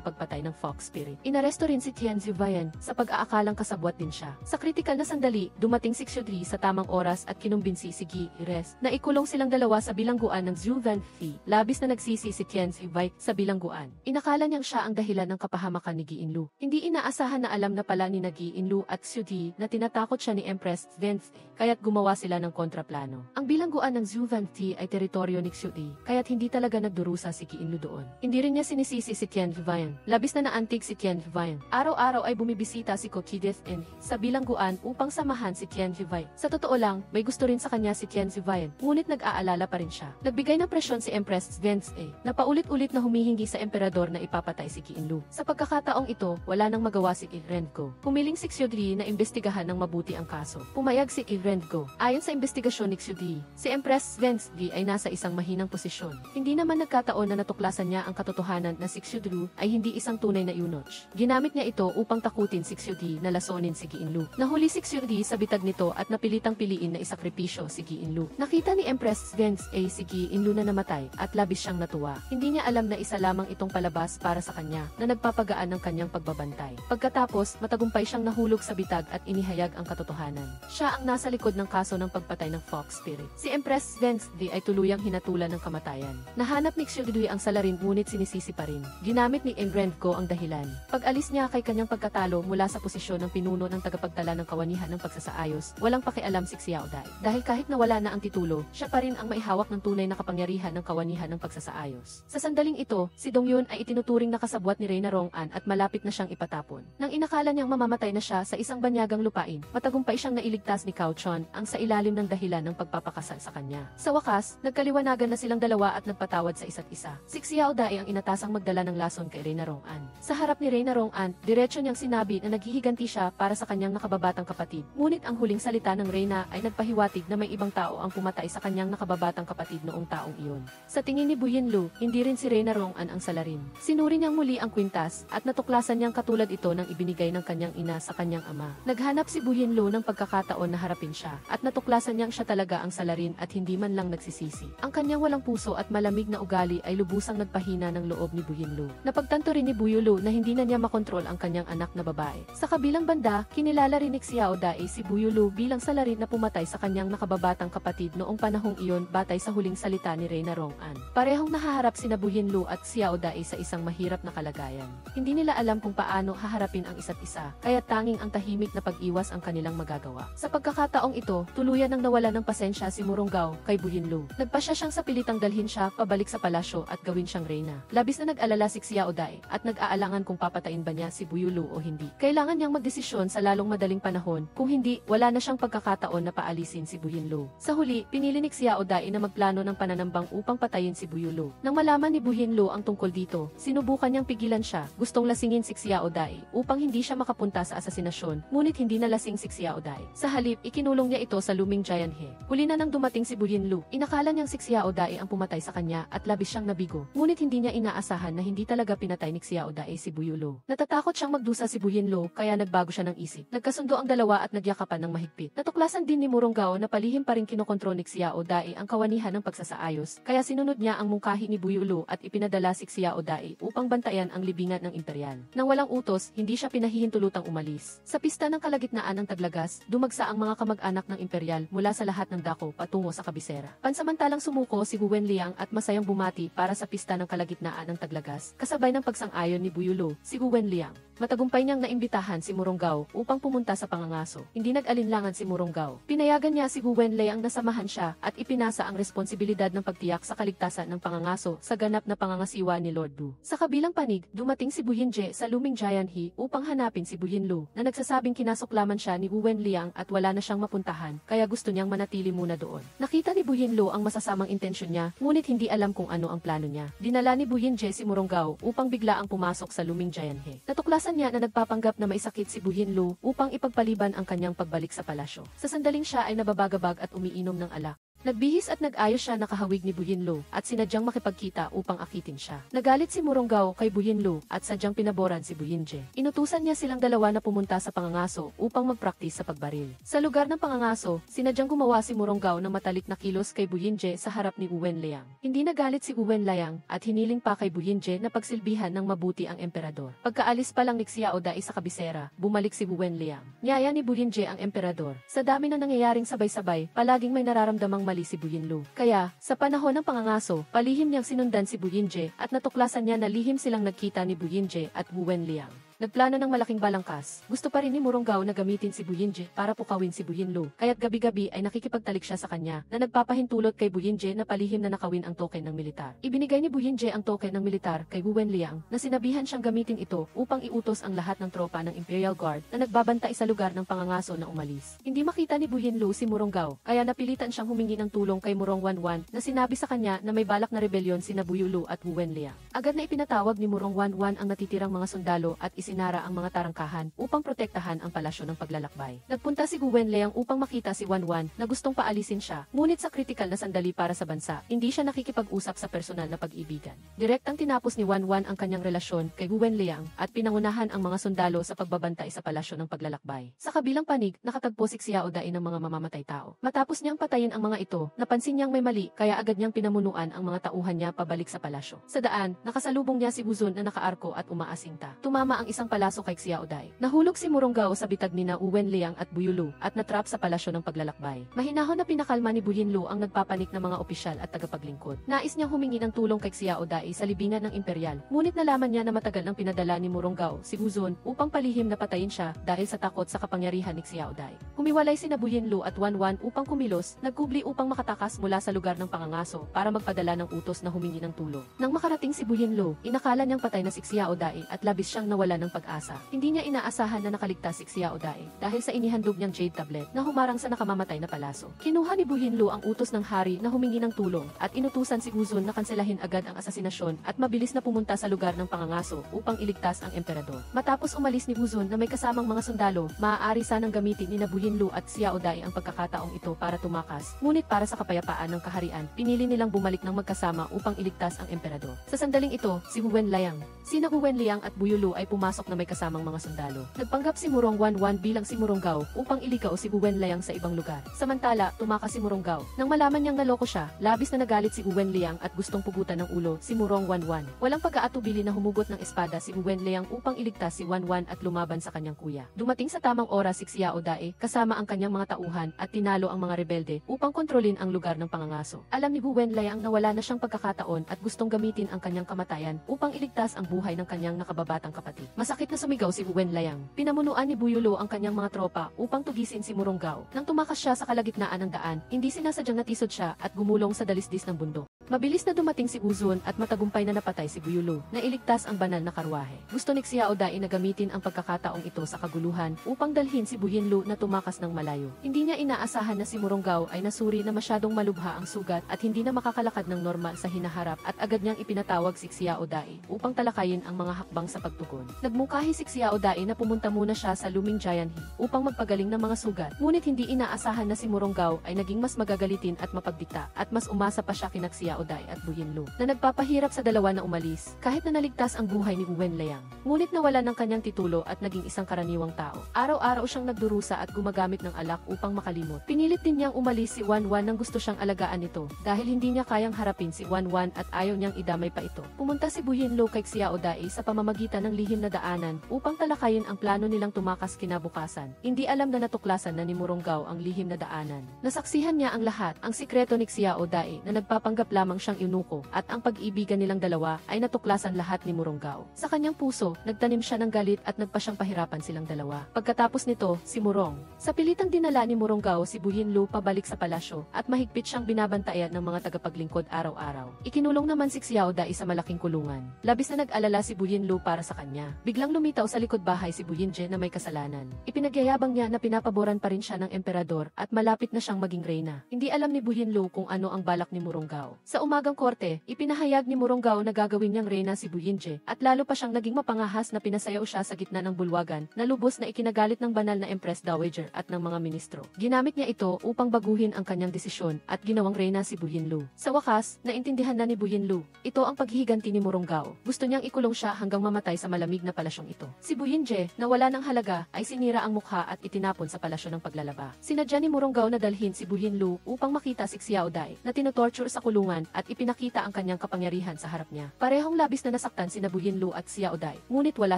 pagpatay ng fox spirit. Inaresto rin si Tianzivi sa pag-aakalang kasabwat din siya. Sa kritikal na sandali, dumating si Xiudidi sa tamang oras at kinumbinsi si Gi-res na ikulong silang dalawa sa bilangguan ng Zhou-Venti. Labis na nagsisi si Tianzivi sa bilangguan. Inakala niyang siya ang dahilan ng kapahamakan ni Gi-inlu. Hindi inaasahan na alam na pala ni Gi-inlu at Xiudidi na tinatakot siya ni Empress Vens'e, kaya't gumawa sila ng kontraplano. Ang bilangguan ng Zhou-Venti ay teritoryo ni Xiudidi, kaya't hindi talaga nagdurusa si Gi-inlu doon. Hindi rin niya sinisisi si Tianzivi. Labis na naantig si Tianzivi. Araw-araw ay bumibisita si Cotides Enis sa bilangguan upang samahan si Tianzivi. Sa totoo lang, may gusto rin sa kanya si Tianzivi, ngunit nag-aalala pa rin siya. Nagbigay ng presyon si Empress Vens'e na paulit-ulit na humihingi sa emperador na ipapatay si Gi-inlu. Sa pagkakataong ito, wala nang magawa si Renfgo. Pumiling si Xiudidi na imbestigahan ng mabuti ang kaso. Pumayag si Renfgo. Ayon sa investigasyon ni Xiudidi, si Empress Vens'e ay nasa isang mahinang posisyon. Hindi naman nagkataon na natuklasan niya ang katotohanan na si Xiudidi ay hindi isang tunay na eunuch. Ginamit niya ito upang takutin si Xiudidi na lasonin si Gi-inlu. Nahuli si Xiudidi sa bitag nito at napilitang piliin na isakripisyo si Gi-inlu. Nakita ni Empress Vens'e Si Ki Inlu na namatay at labis siyang natuwa. Hindi niya alam na isa lamang itong palabas para sa kanya na nagpapagaan ng kanyang pagbabantay. Pagkatapos, matagumpay siyang nahulog sa bitag at inihayag ang katotohanan. Siya ang nasa likod ng kaso ng pagpatay ng Fox Spirit. Si Empress Wednesday ay tuluyang hinatulan ng kamatayan. Nahanap ni Xiudui ang salarin ngunit sinisisi pa rin. Ginamit ni Engrenko ang dahilan. Pag-alis niya kay kanyang pagkatalo mula sa posisyon ng pinuno ng tagapagtala ng kawanihan ng pagsasaayos, walang pakialam si Xiao Dai. Dahil kahit nawala na ang titulo, siya pa rin ang maihawak ng tunay na kapangyarihan ng kawanihan ng pagsasaayos. Sa sandaling ito, si Dong Yun ay itinuturing na kasabwat ni Reyna Rong-an at malapit na siyang ipatapon. Nang inakala niyang mamamatay na siya sa isang banyagang lupain, matagumpay siyang nailigtas ni Cao Chon ang sa ilalim ng dahilan ng pagpapakasal sa kanya. Sa wakas, nagkaliwanagan na silang dalawa at nagpatawad sa isa't isa. Si Xiao Dai ang inatasang magdala ng lason kay Reyna Rong-an. Sa harap ni Reyna Rong-an, diretso niyang sinabi na naghihiganti siya para sa kanyang nakababatang kapatid. Ngunit ang huling salita ng Reyna ay nagpahiwatig na may ibang tao ang pumatay sa kanyang nakababatang kapatid noong taong iyon. Sa tingin ni Bu Yinlu, hindi rin si Reyna Rong-an ang salarin. Sinuri niyang muli ang kwintas at natuklasan niyang katulad ito ng ibinigay ng kanyang ina sa kanyang ama. Naghanap si Bu Yinlu ng pagkakataon na harapin siya at natuklasan niyang siya talaga ang salarin at hindi man lang nagsisisi. Ang kanyang walang puso at malamig na ugali ay lubusang nagpahina ng loob ni Bu Yinlu. Napagtanto rin ni Bu Yulu na hindi na niya makontrol ang kanyang anak na babae. Sa kabilang banda, kinilala rin ni Xiao Dai si Bu Yulu bilang salarin na pumatay sa kanyang nakababatang kapatid noong panahong iyon batay sa huling salita ni Reyna Rong-an. Parehong nahaharap sina Bu Yinlu at Xiao Dai sa isang mahirap na kalagayan. Hindi nila alam kung paano haharapin ang isa't isa, kaya tanging ang tahimik na pag-iwas ang kanilang magagawa. Sa pagkakataong ito, tuluyan nang nawala ng pasensya si Murunggao kay Bu Yinlu. Nagpasya siyang sa pilitang dalhin siya pabalik sa palasyo at gawin siyang reyna. Labis na nag-alala si Xiao Dai at nag-aalangan kung papatayin ba niya si Bu Yulu o hindi. Kailangan niyang magdesisyon sa lalong madaling panahon, kung hindi, wala na siyang pagkakataon na paalisin si Bu Yinlu. Sa huli, pinili ni Xiao Dai na magplano ng pananambang upang patayin si Bu Yulu. Nang malaman ni Bu Yinlu ang tungkol dito, sinubukan niyang pigilan siya, gustong lasingin si Xiao Dai upang hindi siya makapunta sa asasinasyon, ngunit hindi nalasing si Xiao Dai. Sa halip, ikinulong niya ito sa luming Giant He. Huli na nang dumating si Bu Yinlu, inakala niyang si Xiao Dai ang pumatay sa kanya at labis siyang nabigo. Ngunit hindi niya inaasahan na hindi talaga pinatay ni Xiao Dai si Bu Yulu. Natatakot siyang magdusa si Bu Yinlu kaya nagbago siya ng isip. Nagkasundo ang dalawa at nagyakapan ng mahigpit. Natuklasan din ni Murunggao na palihim pa rin kinokontrol ni Xiao Dai ang kawanihan ng pagsasaayos, kaya sinunod niya ang mungkahi ni Bu Yulu at ipinadala si Xiao Dai upang bantayan ang libingan ng imperial. Nang walang utos, hindi siya pinahihintulutang umalis. Sa pista ng kalagitnaan ng Taglagas, dumagsa ang mga kamag-anak ng imperial mula sa lahat ng dako patungo sa kabisera. Pansamantalang sumuko si Wu Wenliang at masayang bumati para sa pista ng kalagitnaan ng Taglagas, kasabay ng pagsang-ayon ni Bu Yulu, si Wu Wenliang. Matagumpay niyang naimbitahan si Murunggao upang pumunta sa pangangaso. Hindi nag-alinlangan si Murunggao. Pinayagan niya si Wu Wenliang na samahan siya at ipinasa ang responsibilidad ng pagtiyak sa kaligtasan ng pangangaso sa ganap na pangangasiwa ni Lord Bu. Sa kabilang panig, dumating si Bu Yinje sa luming Giant He upang hanapin si Bu Yinlu na nagsasabing kinasuklaman siya ni Wu Wenliang at wala na siyang mapuntahan, kaya gusto niyang manatili muna doon. Nakita ni Bu Yinlu ang masasamang intensyon niya, ngunit hindi alam kung ano ang plano niya. Dinala ni Bu Yinje si Murunggao upang biglaang pumasok sa luming Giant He. Natuklasan niya na nagpapanggap na maisakit si Bu Yinlu upang ipagpaliban ang kanyang pagbalik sa palasyo. Sa sandaling siya ay nababagabag at umiinom ng alak. Nagbihis at nag-ayos siya nakahawig ni Bu Yinlu at sinadyang makipagkita upang akitin siya. Nagalit si Murunggao kay Bu Yinlu at sadyang pinaboran si Bu Yinje. Inutusan niya silang dalawa na pumunta sa pangangaso upang magpraktis sa pagbaril. Sa lugar ng pangangaso, sinadyang gumawa si Murunggao ng matalik na kilos kay Bu Yinje sa harap ni Wu Wenliang. Hindi nagalit si Wu Wenliang at hiniling pa kay Bu Yinje na pagsilbihan ng mabuti ang emperador. Pagkaalis pa lang ni Xiao Dai sa kabisera, bumalik si Wu Wenliang. Niyaya ni Bu Yinje ang emperador. Sa dami na nangyayaring sabay-sabay, palaging may nararamdamang mali si Bu Yinlu. Kaya, sa panahon ng pangangaso, palihim niyang sinundan si Bu Yinje at natuklasan niya na lihim silang nagkita ni Bu Yinje at Wu Wenliang. Nagplano ng malaking balangkas. Gusto pa rin ni Murunggao na gamitin si Bu Yinje para pukawin si Bu Yinlu. Kaya't gabi-gabi ay nakikipagtalik siya sa kanya na nagpapahintulot kay Bu Yinje na palihim na nakawin ang token ng militar. Ibinigay ni Bu Yinje ang token ng militar kay Wu Wenliang na sinabihan siyang gamitin ito upang iutos ang lahat ng tropa ng Imperial Guard na nagbabantay sa lugar ng pangangaso na umalis. Hindi makita ni Bu Yinlu si Murunggao, kaya napilitan siyang humingi ng tulong kay Murong Wanwan na sinabi sa kanya na may balak na rebelyon sina Bu Yulu at Wu Wenliang. Agad na ipinatawag ni Murong Wanwan ang natitirang mga sundalo at isinara ang mga tarangkahan upang protektahan ang palasyo ng paglalakbay. Nagpunta si Gu Wenliang upang makita si Wanwan na gustong paalisin siya, ngunit sa kritikal na sandali para sa bansa, hindi siya nakikipag-usap sa personal na pag-ibigan. Direktang tinapos ni Wanwan ang kanyang relasyon kay Gu Wenliang at pinangunahan ang mga sundalo sa pagbabantay sa palasyo ng paglalakbay. Sa kabilang panig, nakatagpo si Xiao Dai ng mga mamamatay tao. Matapos niyang patayin ang mga ito, napansin niyang may mali kaya agad niyang pinamunuan ang mga tauhan niya pabalik sa palasyo. Sa daan, nakasalubong niya si Wuzun na nakaarko at umaasinta. Tumama ang isang palaso kay Xiao Dai. Nahulog si Muronggao sa bitag ni na Wenliang at Buyulu at natrap sa palasyo ng paglalakbay. Mahinahon na pinakalma ni Buyinlu ang nagpapanik na mga opisyal at tagapaglingkod. Nais niyang humingi ng tulong kay Xiao Dai sa libingan ng imperial. Ngunit nalaman niya na matagal nang pinadala ni Muronggao si Wuzun upang palihim na patayin siya dahil sa takot sa kapangyarihan ni Xiao Dai. Humiwalay sina Buyinlu at Wanwan upang kumilos, nagkubli upang makatakas mula sa lugar ng pangangaso para magpadala ng utos na humingi ng tulong. Nang makarating si Buyinlu, inakala niyang patay na si Xiao Dai at labis siyang nawala ng pag-asa. Hindi niya inaasahan na nakaligtas si Xiao Dai dahil sa inihandog niyang jade tablet na humarang sa nakamamatay na palaso. Kinuha ni Buyinlu ang utos ng hari na humingi ng tulong at inutusan si Wuzun na kanselahin agad ang asasinasyon at mabilis na pumunta sa lugar ng pangangaso upang iligtas ang emperador. Matapos umalis ni Wuzun na may kasamang mga sundalo, maaari sanang gamitin ni Buyinlu at Xiao Dai ang pagkakataong ito para tumakas. Ngunit para sa kapayapaan ng kaharian, pinili nilang bumalik ng magkasama upang iligtas ang emperador. Sa sandaling ito, si Gu Wenliang, sina Gu Wenliang at Buyulu ay pumasok na may kasamang mga sundalo. Nagpanggap si Murong Wanwan bilang si Muronggao upang iligaw si Gu Wenliang sa ibang lugar. Samantala, tumakas si Muronggao. Nang malaman niyang naloko siya, labis na nagalit si Gu Wenliang at gustong pugutan ng ulo si Murong Wanwan. Walang pag-aatubili na humugot ng espada si Gu Wenliang upang iligtas si Wanwan at lumaban sa kanyang kuya. Dumating sa tamang oras si Xiao Dai kasama ang kanyang mga tauhan at tinalo ang mga rebelde upang kontrolin ang lugar ng pangangaso. Alam ni Gu Wenliang na wala na siyang pagkakataon at gustong gamitin ang kanyang kamatayan upang iligtas ang buhay ng kanyang nakababatang kapatid. Masakit na sumigaw si Gu Wenliang. Pinamunuan ni Buyulu ang kanyang mga tropa upang tugisin si Muronggao. Nang tumakas siya sa kalagitnaan ng daan, hindi sinasadyang natisod siya at gumulong sa dalisdis ng bundok. Mabilis na dumating si Wuzun at matagumpay na napatay si Buyulu na iligtas ang banal na karwahe. Gusto ni Xiao Dai na gamitin ang pagkakataong ito sa kaguluhan upang dalhin si Buyinlu na tumakas ng malayo. Hindi niya inaasahan na si Muronggao ay nasuri na masyadong malubha ang sugat at hindi na makakalakad ng normal sa hinaharap at agad niyang ipinatawag si Xiao Dai upang talakayin ang mga hakbang sa pagtugon. Nagmungkahi si Xiao Dai na pumunta muna siya sa luming Giant Hill upang magpagaling ng mga sugat. Ngunit hindi inaasahan na si Muronggao ay naging mas magagalitin at mapagdikta at mas umasa pa siya kina Xiao Dai at Buyinlu na nagpapahirap sa dalawa na umalis kahit na naligtas ang buhay ni Gu Wenliang. Ngunit nawala ng kanyang titulo at naging isang karaniwang tao. Araw-araw siyang nagdurusa at gumagamit ng alak upang makalimot. Pinilit din niyang umalis si Wanwan nang gusto siyang alagaan ito dahil hindi niya kayang harapin si Wanwan at ayaw niyang idamay pa ito. Pumunta si Buyinlu kay Xiao Dai sa pamamagitan ng lihim na daanan upang talakayin ang plano nilang tumakas kinabukasan. Hindi alam na natuklasan na ni Muronggao ang lihim na daanan. Nasaksihan niya ang lahat, ang sikreto ni Xiao Dai na nagpapanggap lamang siyang eunuko at ang pag-ibigan nilang dalawa ay natuklasan lahat ni Muronggao. Sa kanyang puso, nagtanim siya ng galit at nagpa siyang pahirapan silang dalawa. Pagkatapos nito, si Murong. Sa pilitang dinala ni Muronggao si Buyinlu pabalik sa palasyo at mahigpit siyang binabantayan ng mga tagapaglingkod araw-araw. Ikinulong naman si Xiao Dai sa malaking kulungan. Labis na nag-alala si Buyinlu para sa kanya. Biglang lumitaw sa likod bahay si Buyinje na may kasalanan. Ipinagyayabang niya na pinapaboran pa rin siya ng emperador at malapit na siyang maging reyna. Hindi alam ni Buyinlu kung ano ang balak ni Muronggao. Sa umagang korte, ipinahayag ni Muronggao na gagawin niyang reyna si Buyinje at lalo pa siyang naging mapangahas na pinasayaw siya sa gitna ng bulwagan na lubos na ikinagalit ng banal na Empress Dowager at ng mga ministro. Ginamit niya ito upang baguhin ang kanyang desisyon at ginawang reyna si Buyinlu. Sa wakas, naintindihan na ni Buyinlu. Ito ang paghihiganti ni Muronggao. Gusto niyang ikulong siya hanggang mamatay sa malamig na palasyong ito. Si Buyinje, na wala ng halaga, ay sinira ang mukha at itinapon sa palasyo ng paglalaba. Sinadya ni Muronggao na dalhin si Buyinlu upang makita si Xiao Dai na tinotorture sa kulungan at ipinakita ang kanyang kapangyarihan sa harap niya. Parehong labis na nasaktan sina Buyinlu at Xiao Dai, ngunit wala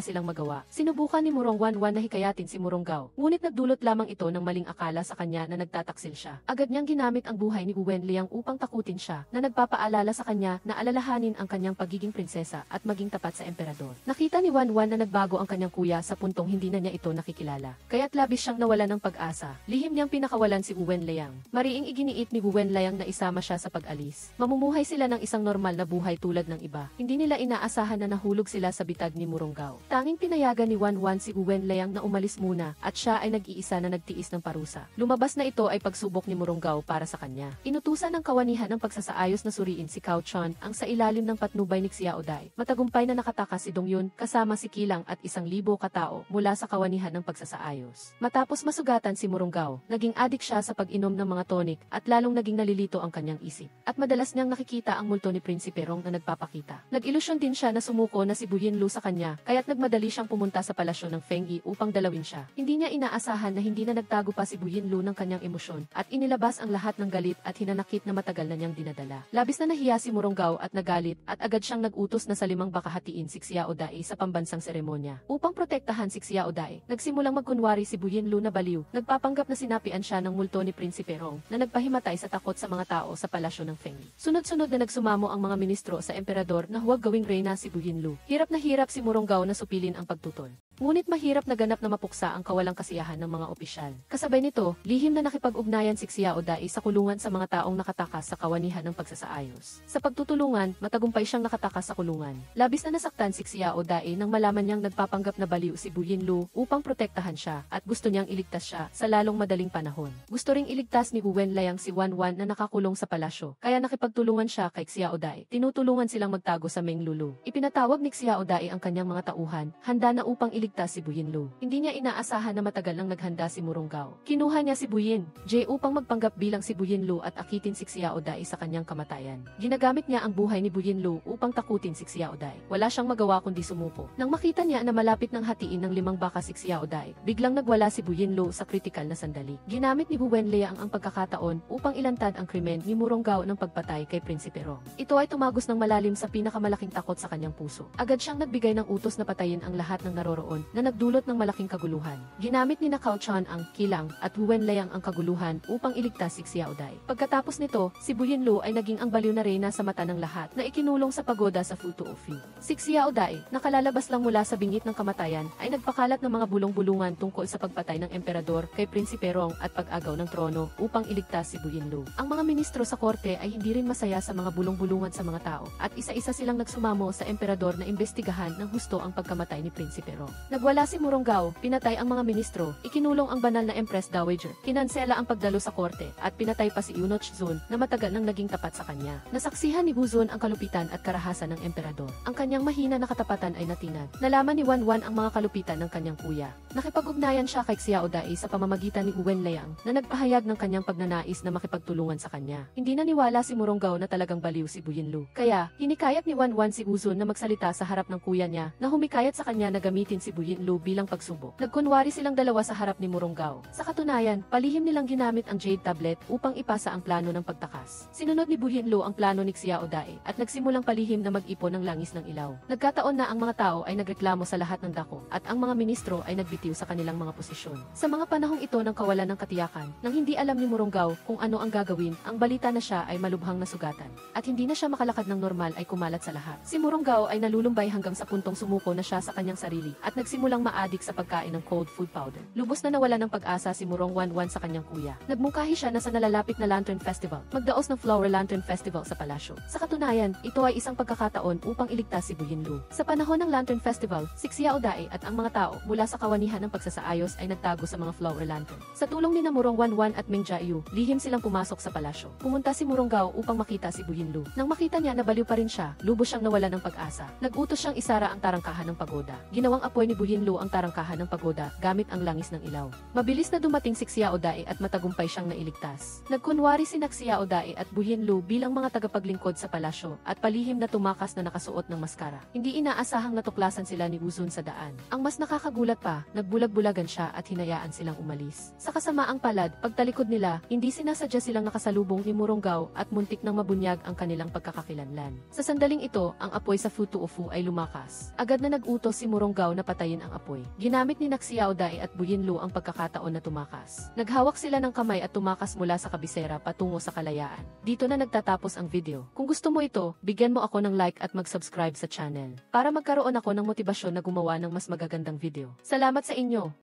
silang magawa. Sinubukan ni Murong Wanwan na hikayatin si Muronggao, ngunit nagdulot lamang ito ng maling akala sa kanya na nagtataksil siya. Agad niyang ginamit ang buhay ni Gu Wenliang upang takutin siya, na nagpapaalala sa kanya na alalahanin ang kanyang pagiging prinsesa at maging tapat sa emperador. Nakita ni Wanwan na nagbago ang kanyang kuya sa puntong hindi na niya ito nakikilala. Kaya't labis siyang nawala ng pag-asa. Lihim niyang pinakawalan si Gu Wenliang. Mariing iginiit ni Gu Wenliang na isama siya sa pag-alis. Mamumuhay sila ng isang normal na buhay tulad ng iba. Hindi nila inaasahan na nahulog sila sa bitag ni Murunggao. Tanging pinayagan ni Wanwan si Wenlayang na umalis muna at siya ay nag-iisa na nagtiis ng parusa. Lumabas na ito ay pagsubok ni Murunggao para sa kanya. Inutusan ng kawanihan ng pagsasaayos na suriin si Cao Chon ang sa ilalim ng patnubay ni Xiao Dai. Matagumpay na nakatakas si Dong Yun kasama si Kilang at 1,000 katao mula sa kawanihan ng pagsasaayos. Matapos masugatan si Murunggao, naging adik siya sa pag-inom ng mga tonic at lalong naging nalilito ang kanyang isip. At madalas niyang nakikita ang multo ni Prinsipe Rong na nagpapakita. Nag-ilusyon din siya na sumuko na si Bu Yinlu sa kanya, kaya't nagmadali siyang pumunta sa palasyo ng Feng Yi upang dalawin siya. Hindi niya inaasahan na hindi na nagtago pa si Bu Yinlu ng kanyang emosyon at inilabas ang lahat ng galit at hinanakit na matagal na niyang dinadala. Labis na nahiya si Murunggao at nagalit at agad siyang nag-utos na sa 5 bakahatiin si Xiao Dai sa pambansang seremonya. Upang protektahan si Xiao Dai, nagsimulang magkunwari si Bu Yinlu na baliw, nagpapanggap na sinapian siya ng multo ni Prinsipe Rong na nagpahimatay sa takot sa mga tao sa palasyo ng Feng Yi. Sunod-sunod na nagsumamo ang mga ministro sa emperador na huwag gawing reyna si Bu Yinlu. Hirap na hirap si Murunggao na supilin ang pagtutol. Ngunit mahirap na ganap na mapuksa ang kawalang kasiyahan ng mga opisyal. Kasabay nito, lihim na nakipag-ugnayan si Xiao Dai sa kulungan sa mga taong nakatakas sa kawanihan ng pagsasaayos. Sa pagtutulungan, matagumpay siyang nakatakas sa kulungan. Labis na nasaktan si Xiao Dai nang malaman niyang nagpapanggap na baliw si Bu Yinlu upang protektahan siya at gusto niyang iligtas siya sa lalong madaling panahon. Gusto ring iligtas ni Wenlayang si Wanwan na nakakulong sa palasyo, kaya nakipagtulungan siya kay Xiao Dai. Tinutulungan silang magtago sa Menglulu. Ipinatawag ni Xiao Dai ang kanyang mga tauhan, handa na upang iligtas si Bu Yinlu. Hindi niya inaasahan na matagal nang naghanda si Murunggao. Kinuha niya si Bu Yin-je upang magpanggap bilang si Bu Yinlu at akitin si Xiao Dai sa kanyang kamatayan. Ginagamit niya ang buhay ni Bu Yinlu upang takutin si Xiao Dai. Wala siyang magawa kundi sumuko. Nang makita niya na malapit ng hatiin ng 5 baka si Xiao Dai, biglang nagwala si Bu Yinlu sa kritikal na sandali. Ginamit ni Bu Wenlayang ang pagkakataon upang ilantad ang krimen ni Murunggao ng pagpatay kay Prinsipe Rong. Ito ay tumagos ng malalim sa pinakamalaking takot sa kanyang puso. Agad siyang nagbigay ng utos na patayin ang lahat ng naroroon na nagdulot ng malaking kaguluhan. Ginamit ni Cao Chon ang Kilang at Wenlayang ang kaguluhan upang iligtas si Xiao Dai. Pagkatapos nito, si Bu Yinlu ay naging ang baliw na reyna sa mata ng lahat na ikinulong sa pagoda sa Futuofu. Si Xiao Dai, nakalalabas lang mula sa bingit ng kamatayan, ay nagpakalat ng mga bulong-bulungan tungkol sa pagpatay ng emperador kay Prinsipe Rong at pag-agaw ng trono upang iligtas si Bu Yinlu. Ang mga ministro sa korte ay hindi rin masaya sa mga bulong-bulungan sa mga tao at isa-isa silang nagsumamo sa emperador na imbestigahan ng husto ang pagkamatay ni Prinsipe Rong. Nagwala si Murunggao, pinatay ang mga ministro, ikinulong ang banal na Empress Dowager, kinansela ang pagdalo sa korte, at pinatay pa si Eunuch Zun na matagal nang naging tapat sa kanya. Nasaksihan ni Bu Zun ang kalupitan at karahasan ng emperador. Ang kanyang mahina na katapatan ay natinag. Nalaman ni Wanwan ang mga kalupitan ng kanyang kuya. Nakipag-ugnayan siya kay Xiao Dai sa pamamagitan ni Wenlayang na nagpahayag ng kanyang pagnanais na makipagtulungan sa kanya. Hindi naniwala si Murunggao na talagang baliw si Bu Yinlu. Kaya, hinikayat ni Wanwan si Bu Zun na magsalita sa harap ng kuya niya na humikayat sa kanya na gamitin si Bu Yinlu bilang pagsubok. Nagkunwari silang dalawa sa harap ni Murunggao. Sa katunayan, palihim nilang ginamit ang Jade Tablet upang ipasa ang plano ng pagtakas. Sinunod ni Bu Yinlu ang plano ni Xiao Dai at nagsimulang palihim na mag-ipon ng langis ng ilaw. Nagkataon na ang mga tao ay nagreklamo sa lahat ng dako at ang mga ministro ay nagbitiw sa kanilang mga posisyon. Sa mga panahong ito ng kawalan ng katiyakan, nang hindi alam ni Murunggao kung ano ang gagawin, ang balita na siya ay malubhang nasugatan at hindi na siya makalakad ng normal ay kumalat sa lahat. Si Murunggao ay nalulumbay hanggang sa puntong sumuko na siya sa kanyang sarili at nagsimulang maadik sa pagkain ng cold food powder. Lubos na nawala ng pag-asa si Murong Wanwan sa kanyang kuya. Nagmungkahi siya na sa nalalapit na Lantern Festival, magdaos ng Flower Lantern Festival sa palasyo. Sa katunayan, ito ay isang pagkakataon upang iligtas si Bu Yinlu. Sa panahon ng Lantern Festival, si Xiao Dai at ang mga tao mula sa kawanihan ng pagsasaayos ay nagtago sa mga flower lantern. Sa tulong ni Murong Wanwan at Meng Jiayu, lihim silang pumasok sa palasyo. Pumunta si Murunggao upang makita si Bu Yinlu. Nang makita niya na baliw pa rin siya, lubos siyang nawala ng pag-asa. Nag-utos siyang isara ang tarangkahan ng pagoda. Ginawang apoy ni Bu Yinlu ang tarangkahan ng pagoda gamit ang langis ng ilaw. Mabilis na dumating si Xiao Dai at matagumpay siyang nailigtas. Nagkunwari si Xiao Dai at Bu Yinlu bilang mga tagapaglingkod sa palasyo at palihim na tumakas na nakasuot ng maskara. Hindi inaasahang natuklasan sila ni Uzun sa daan. Ang mas nakakagulat pa, nagbulag-bulagan siya at hinayaan silang umalis. Sa kasamaang palad, pagtalikod nila, hindi sinasadya silang nakasalubong ni Murunggao at muntik nang mabunyag ang kanilang pagkakakilanlan. Sa sandaling ito, ang apoy sa Futuofu ay lumakas. Agad na nag-utos si Murunggao na patayin ang apoy. Ginamit ni Xiao Dai at Bu Yinlu ang pagkakataon na tumakas. Naghawak sila ng kamay at tumakas mula sa kabisera patungo sa kalayaan. Dito na nagtatapos ang video. Kung gusto mo ito, bigyan mo ako ng like at mag-subscribe sa channel para magkaroon ako ng motibasyon na gumawa ng mas magagandang video. Salamat sa inyo!